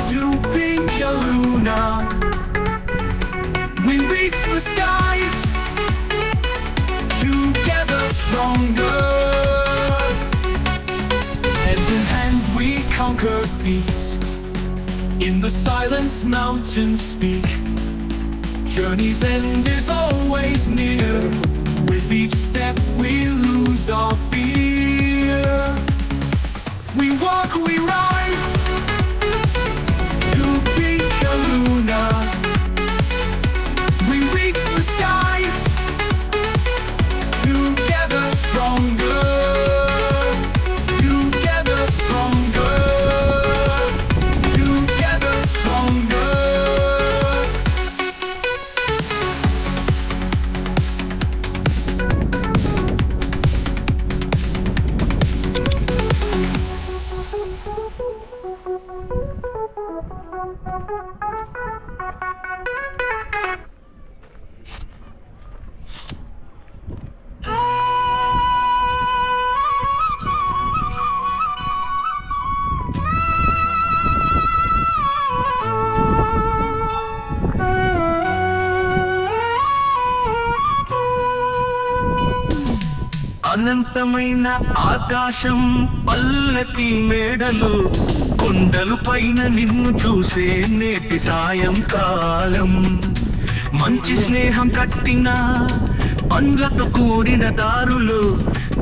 to Pinyaluna. We reach the skies, together stronger. Hands in hands we conquer peace. In the silence mountains speak. Journey's end is always near. With each step we lose our fear. We walk, we rise to Pinyaluna. We reach the skies, together stronger. Together stronger. Together stronger. అనంతమైన ఆకాశం పల్లకి మేడలు కొండలు పైన నిన్ను చూసే నేటి సాయంకాలం. మంచి స్నేహం కట్టిన పండ్లతో కూడిన దారులు,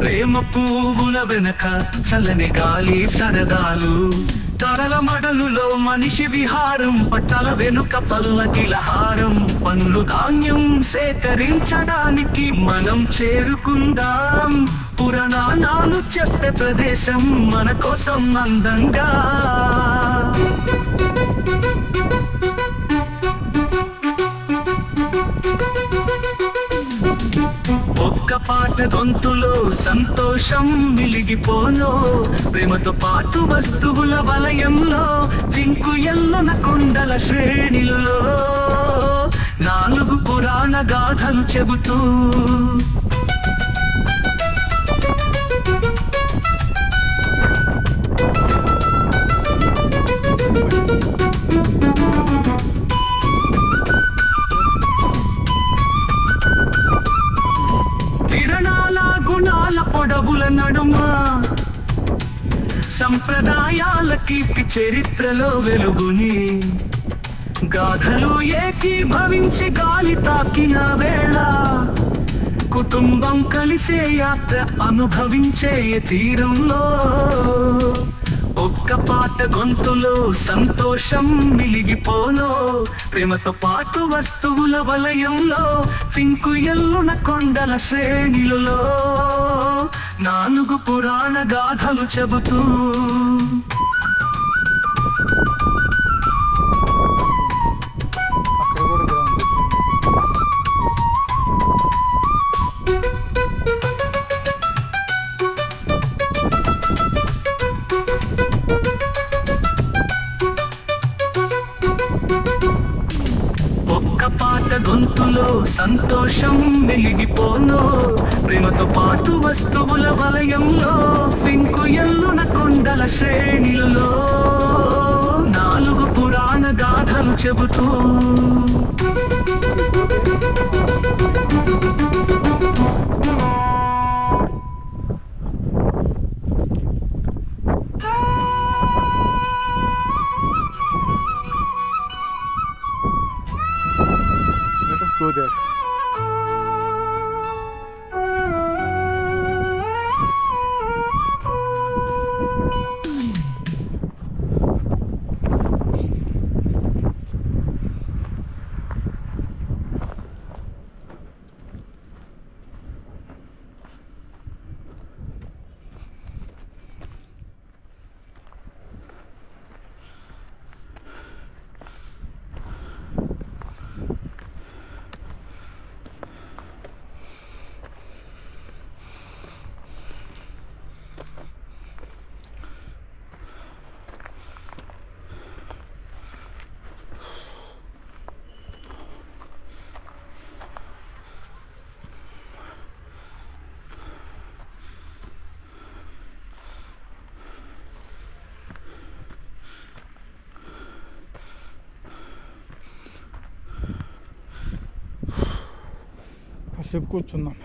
ప్రేమ పువ్వుల వెనక చల్లని గాలి సరదాలు. తరల మడలులో మనిషి విహారం, పట్టల వెనుక పల్లకిల హారం. పండ్లు ధాన్యం సేకరించడానికి మనం చేరుకుందాం. పురాణాలు చెప్పే ప్రదేశం మన కోసం అందంగా. ఒక్క పాట గొంతులో సంతోషం మిలిగిపోను. ప్రేమతో పాటు వస్తువుల వలయంలో, పింకు ఎల్లున కొండల శ్రేణిలో, 4 పురాణ గాథలు చెబుతూ. కిరణాల గుణాల పొడవుల నడుమ, సంప్రదాయాల కీర్తి చరిత్రలో వెలుగుని. గాథలు ఏకీభవించి గాలి తాకిన వేళ, కుటుంబం కలిసే యాత్ర అనుభవించే తీరంలో. ఒక్క పాట గొంతులో సంతోషం మిలిగిపోను. ప్రేమతో పాటు వస్తువుల వలయంలో, పింకు ఎల్లున కొండల శ్రేణిలో, 4 పురాణ గాథలు చెబుతూ. సంతోషం వెలిగిపోను ప్రేమతో పాటు వస్తువుల వలయంలో పింకుయల్లున కొండల శ్రేణిలలో 4 పురాణ గాథలు చెబుతూ Let us go there. కాసేపు కూర్చుందాం.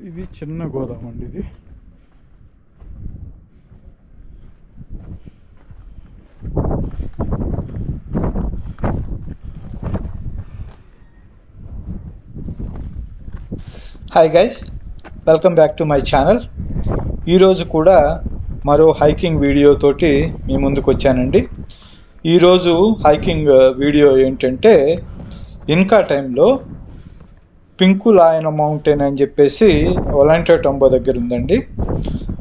ఇది చిన్న గోదాం అండి. ఇది hi guys, welcome back to my channel. ఈరోజు కూడా మరో హైకింగ్ వీడియోతోటి మీ ముందుకు వచ్చానండి. ఈరోజు హైకింగ్ వీడియో ఏంటంటే ఇన్కా టైంలో పింకులాయన మౌంటైన్ అని చెప్పేసి ఒలాంటో టంబో దగ్గర ఉందండి.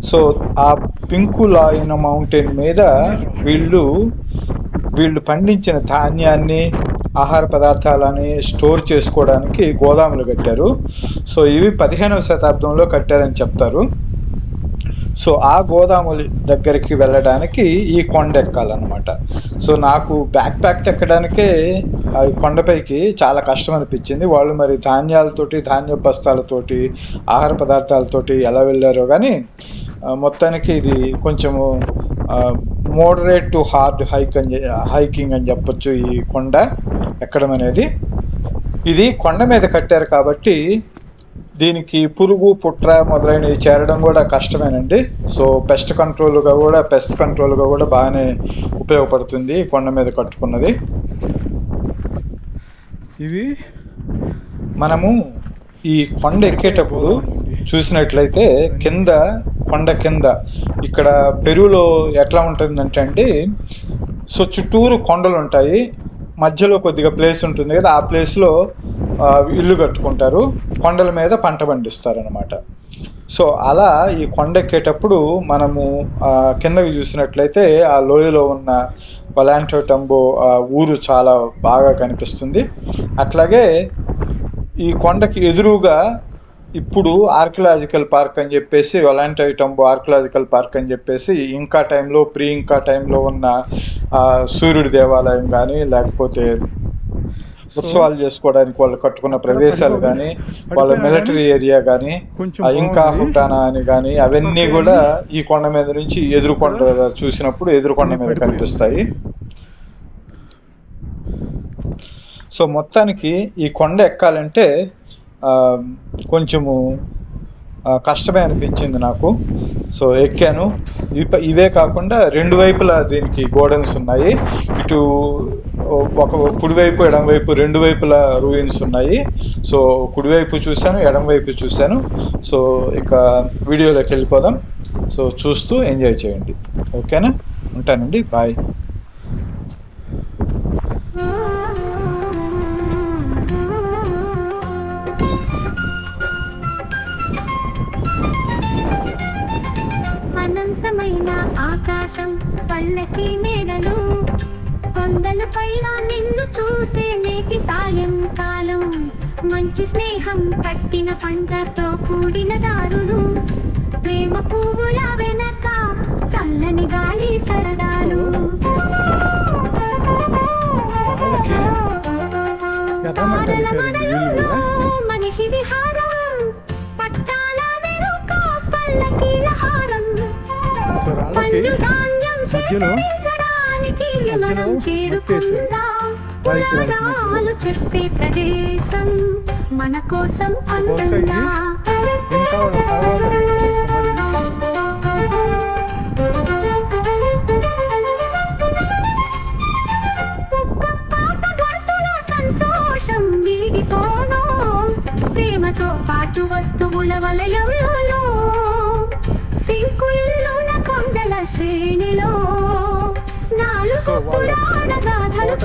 సో ఆ పింకులాయన మౌంటైన్ మీద వీళ్ళు పండించిన ధాన్యాన్ని, ఆహార పదార్థాలని స్టోర్ చేసుకోవడానికి గోదాములు కట్టారు. సో ఇవి 15వ శతాబ్దంలో కట్టారని చెప్తారు. సో ఆ గోదాముల దగ్గరికి వెళ్ళడానికి ఈ కొండ ఎక్కాలన్నమాట. సో నాకు బ్యాక్ ప్యాక్ ఎక్కడానికే ఆ కొండపైకి చాలా కష్టం అనిపించింది. వాళ్ళు మరి ధాన్యాలతోటి, ధాన్య బస్తాలతోటి, ఆహార పదార్థాలతోటి ఎలా వెళ్ళారో కానీ మొత్తానికి ఇది కొంచెము మోడరేట్ టు హార్డ్ హైకింగ్ అని చెప్పొచ్చు. ఈ కొండ ఎక్కడం అనేది, ఇది కొండ మీద కట్టారు కాబట్టి దీనికి పురుగు, పుట్ర మొదలైనవి చేరడం కూడా కష్టమేనండి. సో పెస్ట్ కంట్రోల్గా కూడా బాగానే ఉపయోగపడుతుంది కొండ మీద కట్టుకున్నది. ఇవి మనము ఈ కొండ ఎక్కేటప్పుడు చూసినట్లయితే కొండ కింద ఇక్కడ పెరువులో ఎట్లా ఉంటుందంటే అండి, సో చుట్టూరు కొండలు ఉంటాయి, మధ్యలో కొద్దిగా ప్లేస్ ఉంటుంది కదా, ఆ ప్లేస్లో ఇల్లు కట్టుకుంటారు, కొండల మీద పంట పండిస్తారు అన్నమాట. సో అలా ఈ కొండ ఎక్కేటప్పుడు మనము కిందకి చూసినట్లయితే ఆ లోయలో ఉన్న ఒలాంటో టంబో ఊరు చాలా బాగా కనిపిస్తుంది. అట్లాగే ఈ కొండకి ఎదురుగా ఇప్పుడు ఆర్కియలాజికల్ పార్క్ అని చెప్పేసి, ఒలాంటో టంబో ఆర్కియలాజికల్ పార్క్ అని చెప్పేసి ఇంకా టైంలో, ప్రీ ఇంకా టైంలో ఉన్న సూర్యుడి దేవాలయం కానీ, లేకపోతే ఉత్సవాలు చేసుకోవడానికి వాళ్ళు కట్టుకున్న ప్రదేశాలు కానీ, వాళ్ళ మిలిటరీ ఏరియా కానీ, ఇంకా హుటానా అని కానీ, అవన్నీ కూడా ఈ కొండ మీద నుంచి ఎదురుకొండ చూసినప్పుడు ఎదురుకొండ మీద కనిపిస్తాయి. సో మొత్తానికి ఈ కొండ ఎక్కాలంటే కొంచెము కష్టమే అనిపించింది నాకు. సో ఎక్కాను. ఇవే కాకుండా 2 వైపులా దీనికి గోడన్స్ ఉన్నాయి. ఇటు ఒక కుడివైపు, ఎడమవైపు 2 వైపులా రూయిన్స్ ఉన్నాయి. సో కుడివైపు చూశాను, ఎడమవైపు చూశాను. సో ఇక వీడియోలోకి వెళ్ళిపోదాం. సో చూస్తూ ఎంజాయ్ చేయండి. ఓకేనా? ఉంటానండి. బాయ్. ఆకాశం పల్లకి మేడలు కొండల పైన నిన్ను చూసే నేటి సాయంకాలం మంచి స్నేహం కట్టిన పంటతో కూడిన దారులు ప్రేమ పువ్వుల వెనక చల్లని గాలి సరదాలు మనిషి విహారం పట్టాల వెనుక పల్లకీల హారం పండు ధాన్యం సేకరించడానికి మనం చేరుకుందాం పురాణాలు చెప్పే ప్రదేశం మన కోసం అందంగా సంతోషం మిగిలిపోను ప్రేమతో పాటు వస్తువుల వలయంలో సింకుల్లోన కొండల శ్రేణిలో నాలుగు పురాణ గాథలు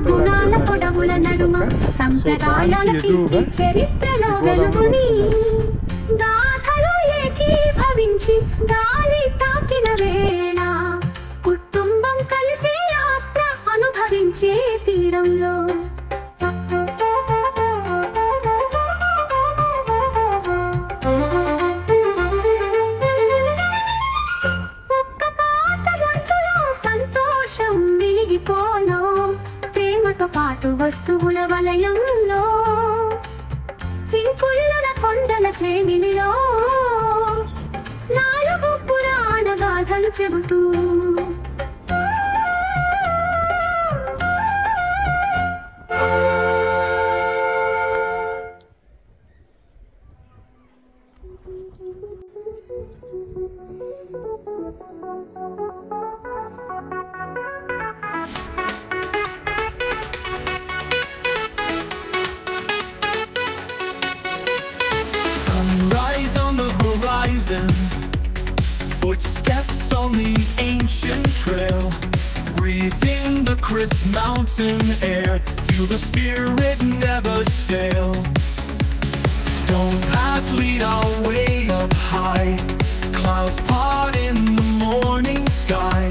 గుణాల పొడవుల నడుమ సంప్రదాయాలకి చరిత్రలో వెలుగుని గాథలు ఏకీభవించి గాలి తాకిన వేళ కుటుంబం కలిసి యాత్ర అనుభవించే తీరంలో ఒక్క పాత గంటలో సంతోషం మిగిలిపోను ప్రేమతో పాటు వస్తువుల వలయంలో సింకుల్లున కొండల శ్రేణిలో నాలుగు పురాణ గాథలు చెబుతూ Sunrise on the horizon, footsteps on the ancient trail. Breathe in the crisp mountain air, feel the spirit never stale. Stone paths lead our way up high, clouds part in the morning sky.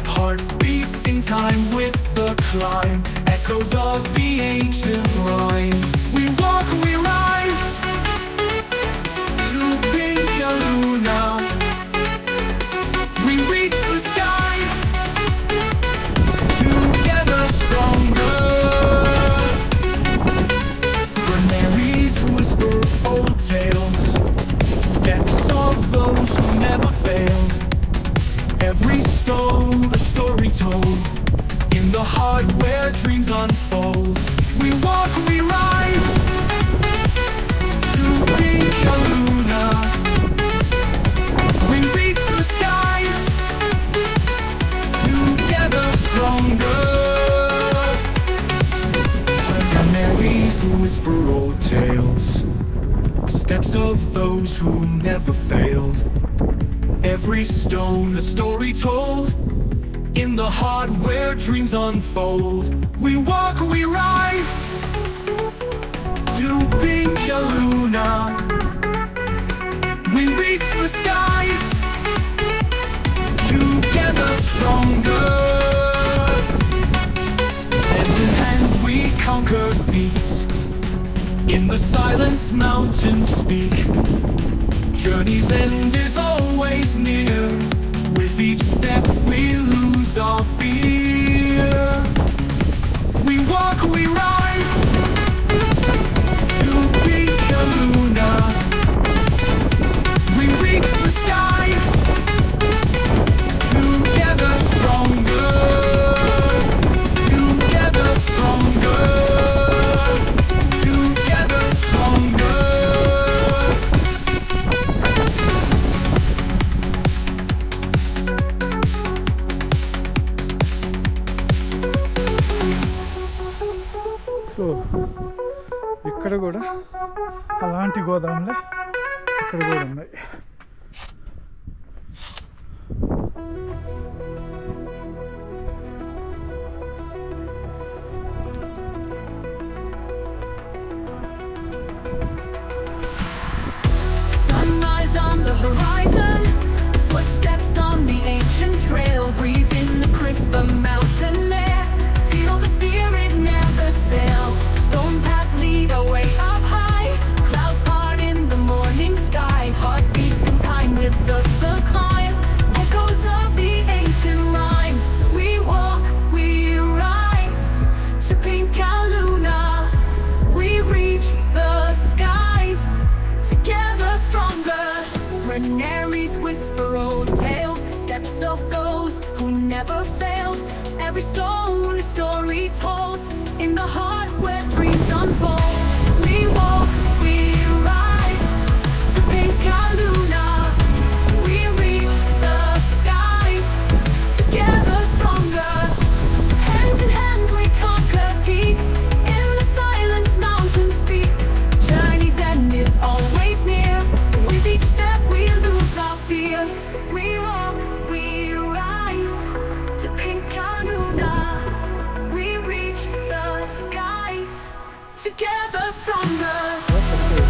Heartbeats in time with the climb, echoes of the ancient rhyme. We walk, we rise to Pinkaluna. We reach the skies, together stronger. Granaries whisper old tales, steps of those who never failed. Every stone a story told, in the heart where dreams unfold. We walk, we rise to Pinkaluna. We reach the skies, together stronger. Canaries whisper old tales, steps of those who never failed. Every stone a story told, in the heart where dreams unfold. We walk, we rise to Pinkaluna. We reach the skies, together stronger. Hands in hands we conquer peace, in the silence mountains speak. Journey's end is always near, with each step we lose our fear. We walk, we rise to Pinkaluna. We reach the skies, together stronger. Together stronger. Together stronger. So ఇక్కడ కూడా అలాంటి గోదాములే ఇక్కడ కూడా ఉన్నాయి. Sunrise on the horizon, never failed. Every stone a story told. In the heart where dreams unfold. We walk, we rise to pink our luna. We reach the skies, together stronger. Hands in hands we conquer peaks. In the silence mountains speak. Journey's end is always near. With each step we lose our fear. We walk, we rise to pink our luna. We reach the skies, together stronger.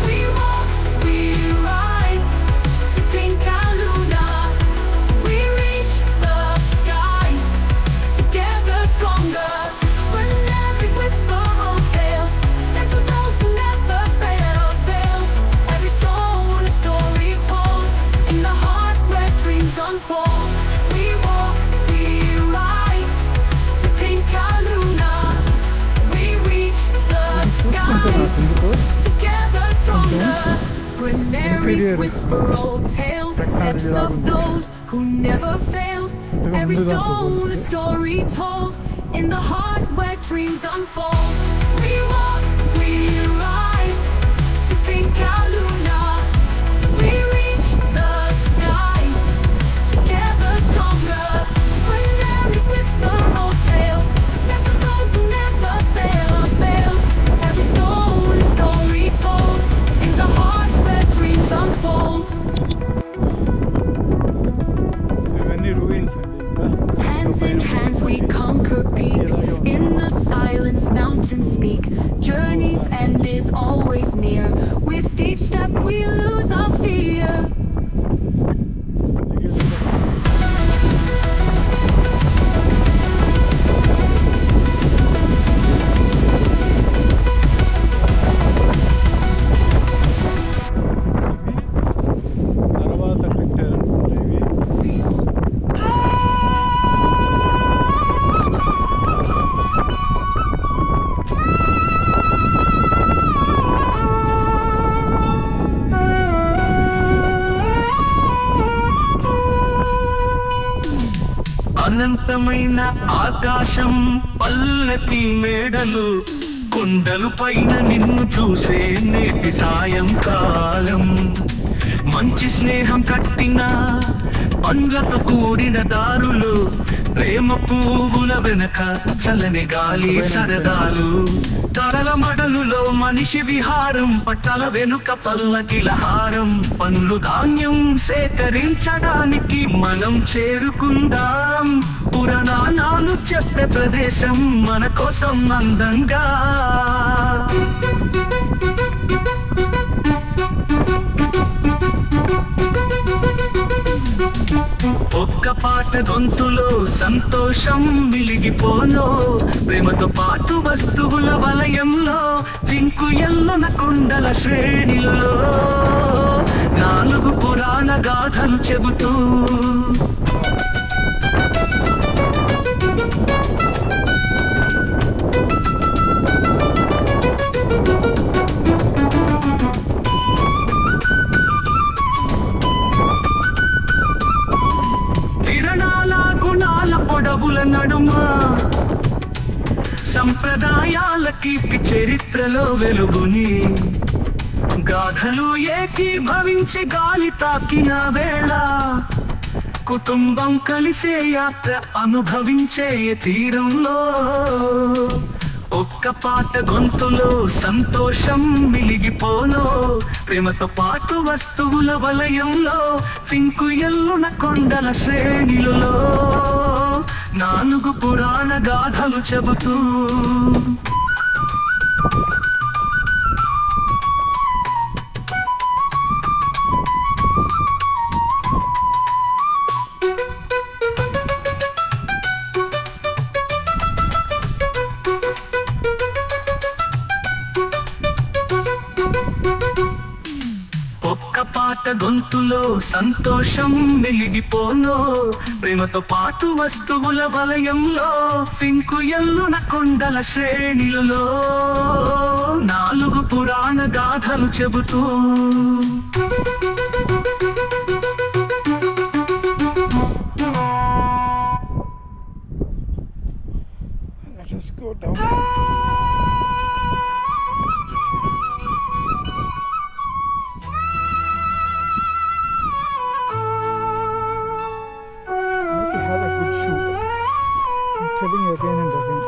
We walk, we rise to pink our luna. We reach the skies, together stronger. When every whisper old tales, steps of those who never fail. Every stone a story told. In the heart where dreams unfold. We walk, we rise to pink our luna. We reach the skies, together stronger. Granaries whisper old tales, steps of those who never failed. Every stone a story told. In the heart where dreams unfold. We walk, we rise to pink our luna. We reach the skies, together stronger. Granaries whisper old tales, steps of those who never fail. Every stone a story told. In the heart where dreams unfold. ఇవన్నీ ruins అండి ఇంకా Hands in hands we conquer peaks. In the silence mountains speak. Journey's end is always near. With each step we lose our fear. తర్వాత కట్టారనుకుంటా ఇవి అనంతమైన ఆకాశం పల్లకి మేడలు కొండలు పైన నిన్ను చూసే నేటి సాయంకాలం మంచి స్నేహం కట్టిన పండ్లతో కూడిన దారులు ప్రేమ పువ్వుల వెనక చల్లని గాలి సరదాలు తరల మడలులో మనిషి విహారం పట్టల వెనుక పల్లకిల హారం పండ్లు ధాన్యం సేకరించడానికి మనం చేరుకుందాం పురాణాలు చెప్పే ప్రదేశం మన కోసం అందంగా ఒక్క పాట గొంతులో సంతోషం వెలిగిపోను ప్రేమతో పాటు వస్తువుల వలయంలో పింకు ఎల్లున కొండల శ్రేణిలో నాలుగు పురాణ గాథలు చెబుతూ కిరణాల గుణాల పొడవుల నడుమ సంప్రదాయాల కీర్తి చరిత్రలో వెలుగుని గాథలు ఏకీభవించి గాలి తాకిన వేళ కుటుంబం కలిసే యాత్ర అనుభవించే తీరంలో ఒక్క పాట గొంతులో సంతోషం వెలిగిపోను ప్రేమతో పాటు వస్తువుల వలయంలో పింకు ఎల్లున కొండల శ్రేణిలో నాలుగు పురాణ గాథలు చెబుతూ ఒక్క పాట గొంతులో సంతోషం వెలిగిపోను ప్రేమతో పాటు వస్తువుల వలయంలో పింకు ఎల్లున కొండల శ్రేణిలో నాలుగు పురాణ గాథలు చెబుతూ go down. Need to have a good shoe. I'm telling you again and again.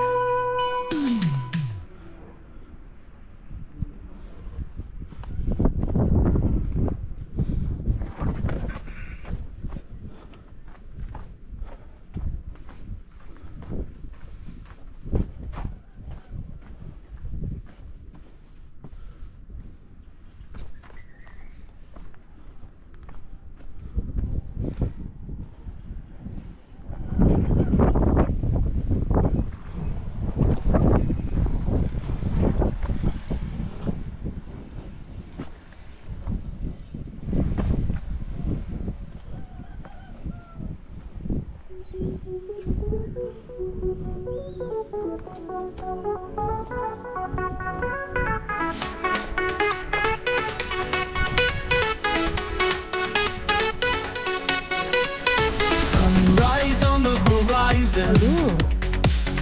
Sunrise on the horizon,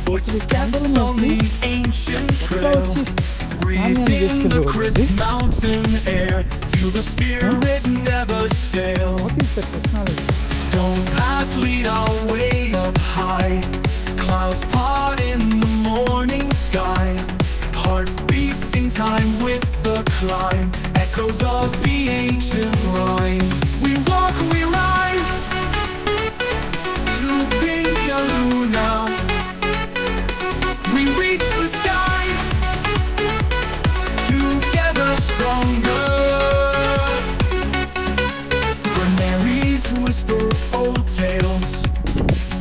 footsteps on the ancient trail. Breathe in the crisp mountain air, feel the spirit never stale. What is the technology? Stone paths lead our way up high, clouds part in the morning sky. Heartbeats in time with the climb, echoes of the ancient rhyme. We walk, we rise to Pinkaluna. We reach the skies, together stronger. Granaries whisper old tales,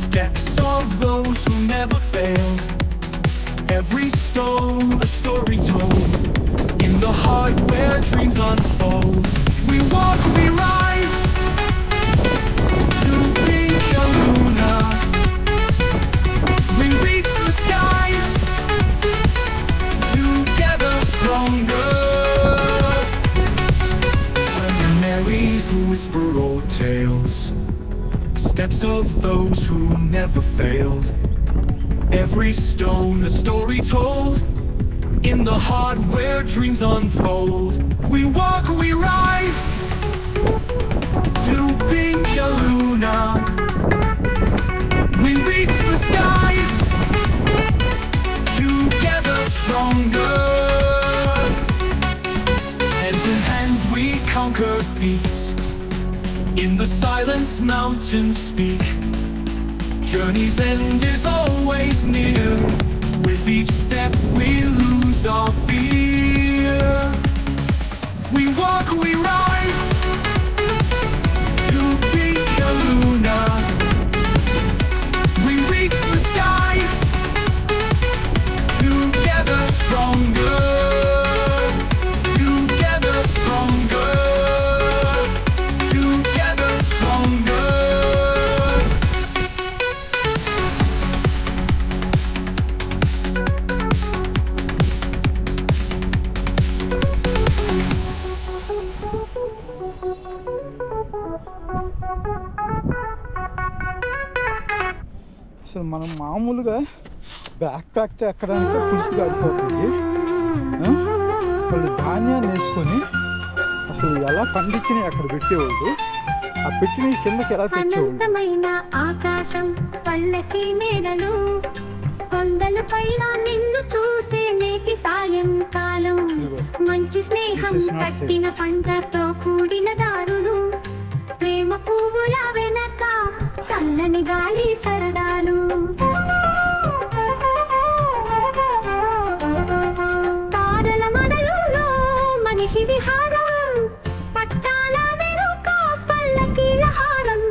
steps of those who never failed. Every stone a story told, in the heart where dreams unfold. We walk, we rise to Pinkaluna. We reach the skies, together stronger. Granaries whisper old tales, steps of those who never failed. Every stone a story told, in the heart where dreams unfold. We walk, we rise to Pinkaluna. We reach the skies, together stronger. Hands in hands we conquer peaks, in the silence mountains speak. Journey's end is always near, with each step we lose our fear. We walk, we rise to Pinkaluna. We reach the skies, together stronger. Together stronger. Together stronger. అసలు మనం మామూలుగా back ప్యాక్తో ఎక్కడానికి పులుసు కాడిపోతుంది. వాళ్ళు ధాన్యాన్ని వేసుకొని అసలు ఎలా పండించినవి అక్కడ పెట్టేవాళ్ళు, ఆ పెట్టిన కిందకి ఎలా తెచ్చేవాళ్ళు. అనంతమైన ఆకాశం పల్లకి మేడలు, కొండల పైన నిన్ను చూసే నేటి సాయంకాలం. మంచి స్నేహం కట్టిన పంటతో కూడిన దారులు, ప్రేమ పువ్వుల వెనక చల్లని గాలి సరదాలు. తారల మడలులో మనిషి విహారం, పట్టాల వెనుక పల్లకీల హారం.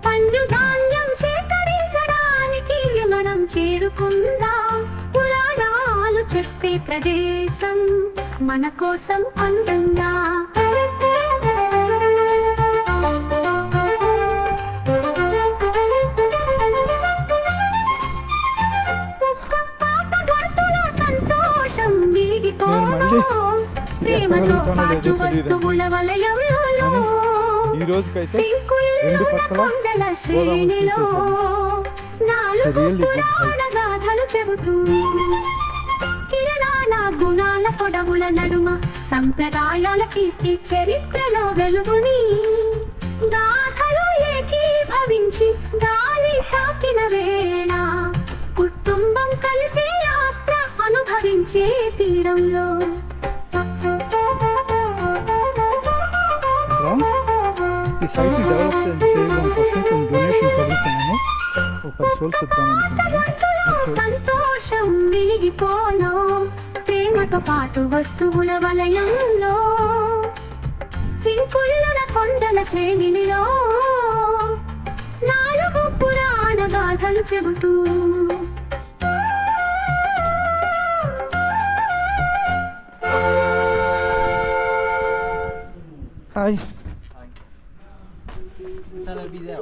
పండు ధాన్యం సేకరించడానికి మనం చేరుకుందాం. పురాణాలు చెప్పే ప్రదేశం మన కోసం అందంగా. సంతోషం ప్రేమతో పాటు వస్తువుల వలయంలో, ఈ రోజుకైతే రెండు పక్కల నాలుగు పురాణ గాథలు గాథలు చెబుతూ కిరణాల గుణాల పొడవుల నడుమ సంప్రదాయాల కీర్తి చరిత్రలో వెలుగుని గాథలు ఏకీభవించి గాలి తాకిన వేళ కుటుంబం కలిసి యాత్ర అనుభవించే తీరంలో ఈ సైట్ డెవలప్ చేయడం కోసం కొన్ని డొనేషన్స్ అడుగుతున్నాము. ఒక 10 సోల్స్ ఇద్దాం అనుకున్నాము. సంతోషం వెలిగిపోలో ప్రేమతో పాటు వస్తువుల వలయంలో సింకుళ్ళ కొండల శ్రేణిలో 4 పురాణ గాథలు చెబుతూ hi Sale el video.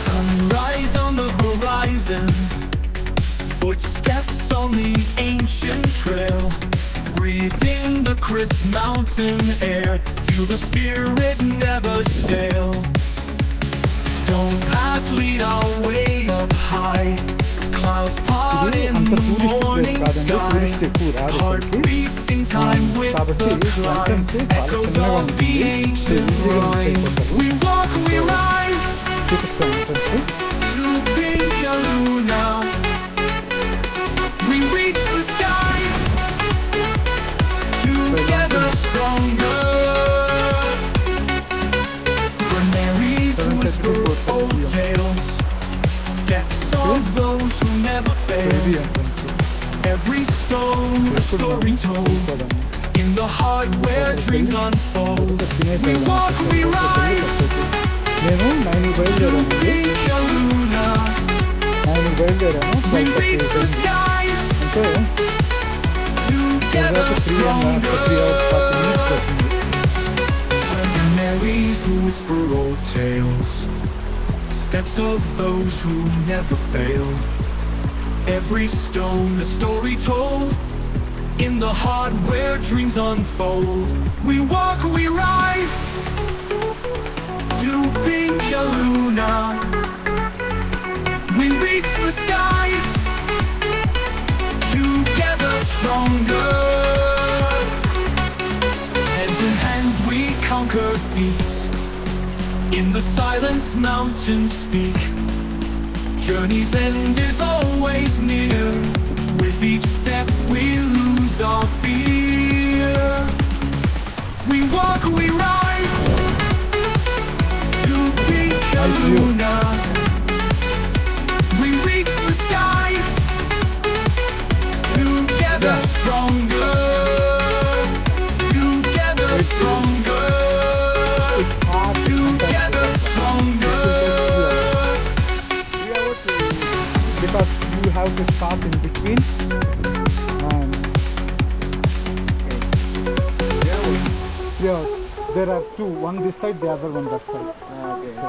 Sunrise on the horizon, footsteps on the ancient trail. Breathe in the crisp mountain air, feel the spirit never stale. Stone paths lead our way up high, clouds part in the morning sky. Heartbeats in time with the climb, echoes of the ancient rhyme. We walk, we rise to Pinka Luna. We reach the skies, together stronger. Granaries whisper old tales, steps of those who never fail. Every stone a story told, in the heart where dreams unfold. We walk, we rise నేను 9 బయలుదేరాను. Pinka Luna. 9 బయలుదేరాను. We reach the skies, అంటే together stronger. 3 hours 40 minutes పడుతుంది. Granaries whisper old tales, steps of those who never failed. Every stone a story told, in the heart where dreams unfold. We walk, we rise to Pinka Luna. We reach the skies, together stronger. Hands in hands we conquer peace, in the silence mountains speak. Journey's end is always near, with each step we lose our fear. We walk, we rise to Pinka Luna. We reach the skies, together stronger. Together stronger. Together stronger. Because you have to stop in between. Yeah, there are 2, one this side, the other one that side. Okay. So,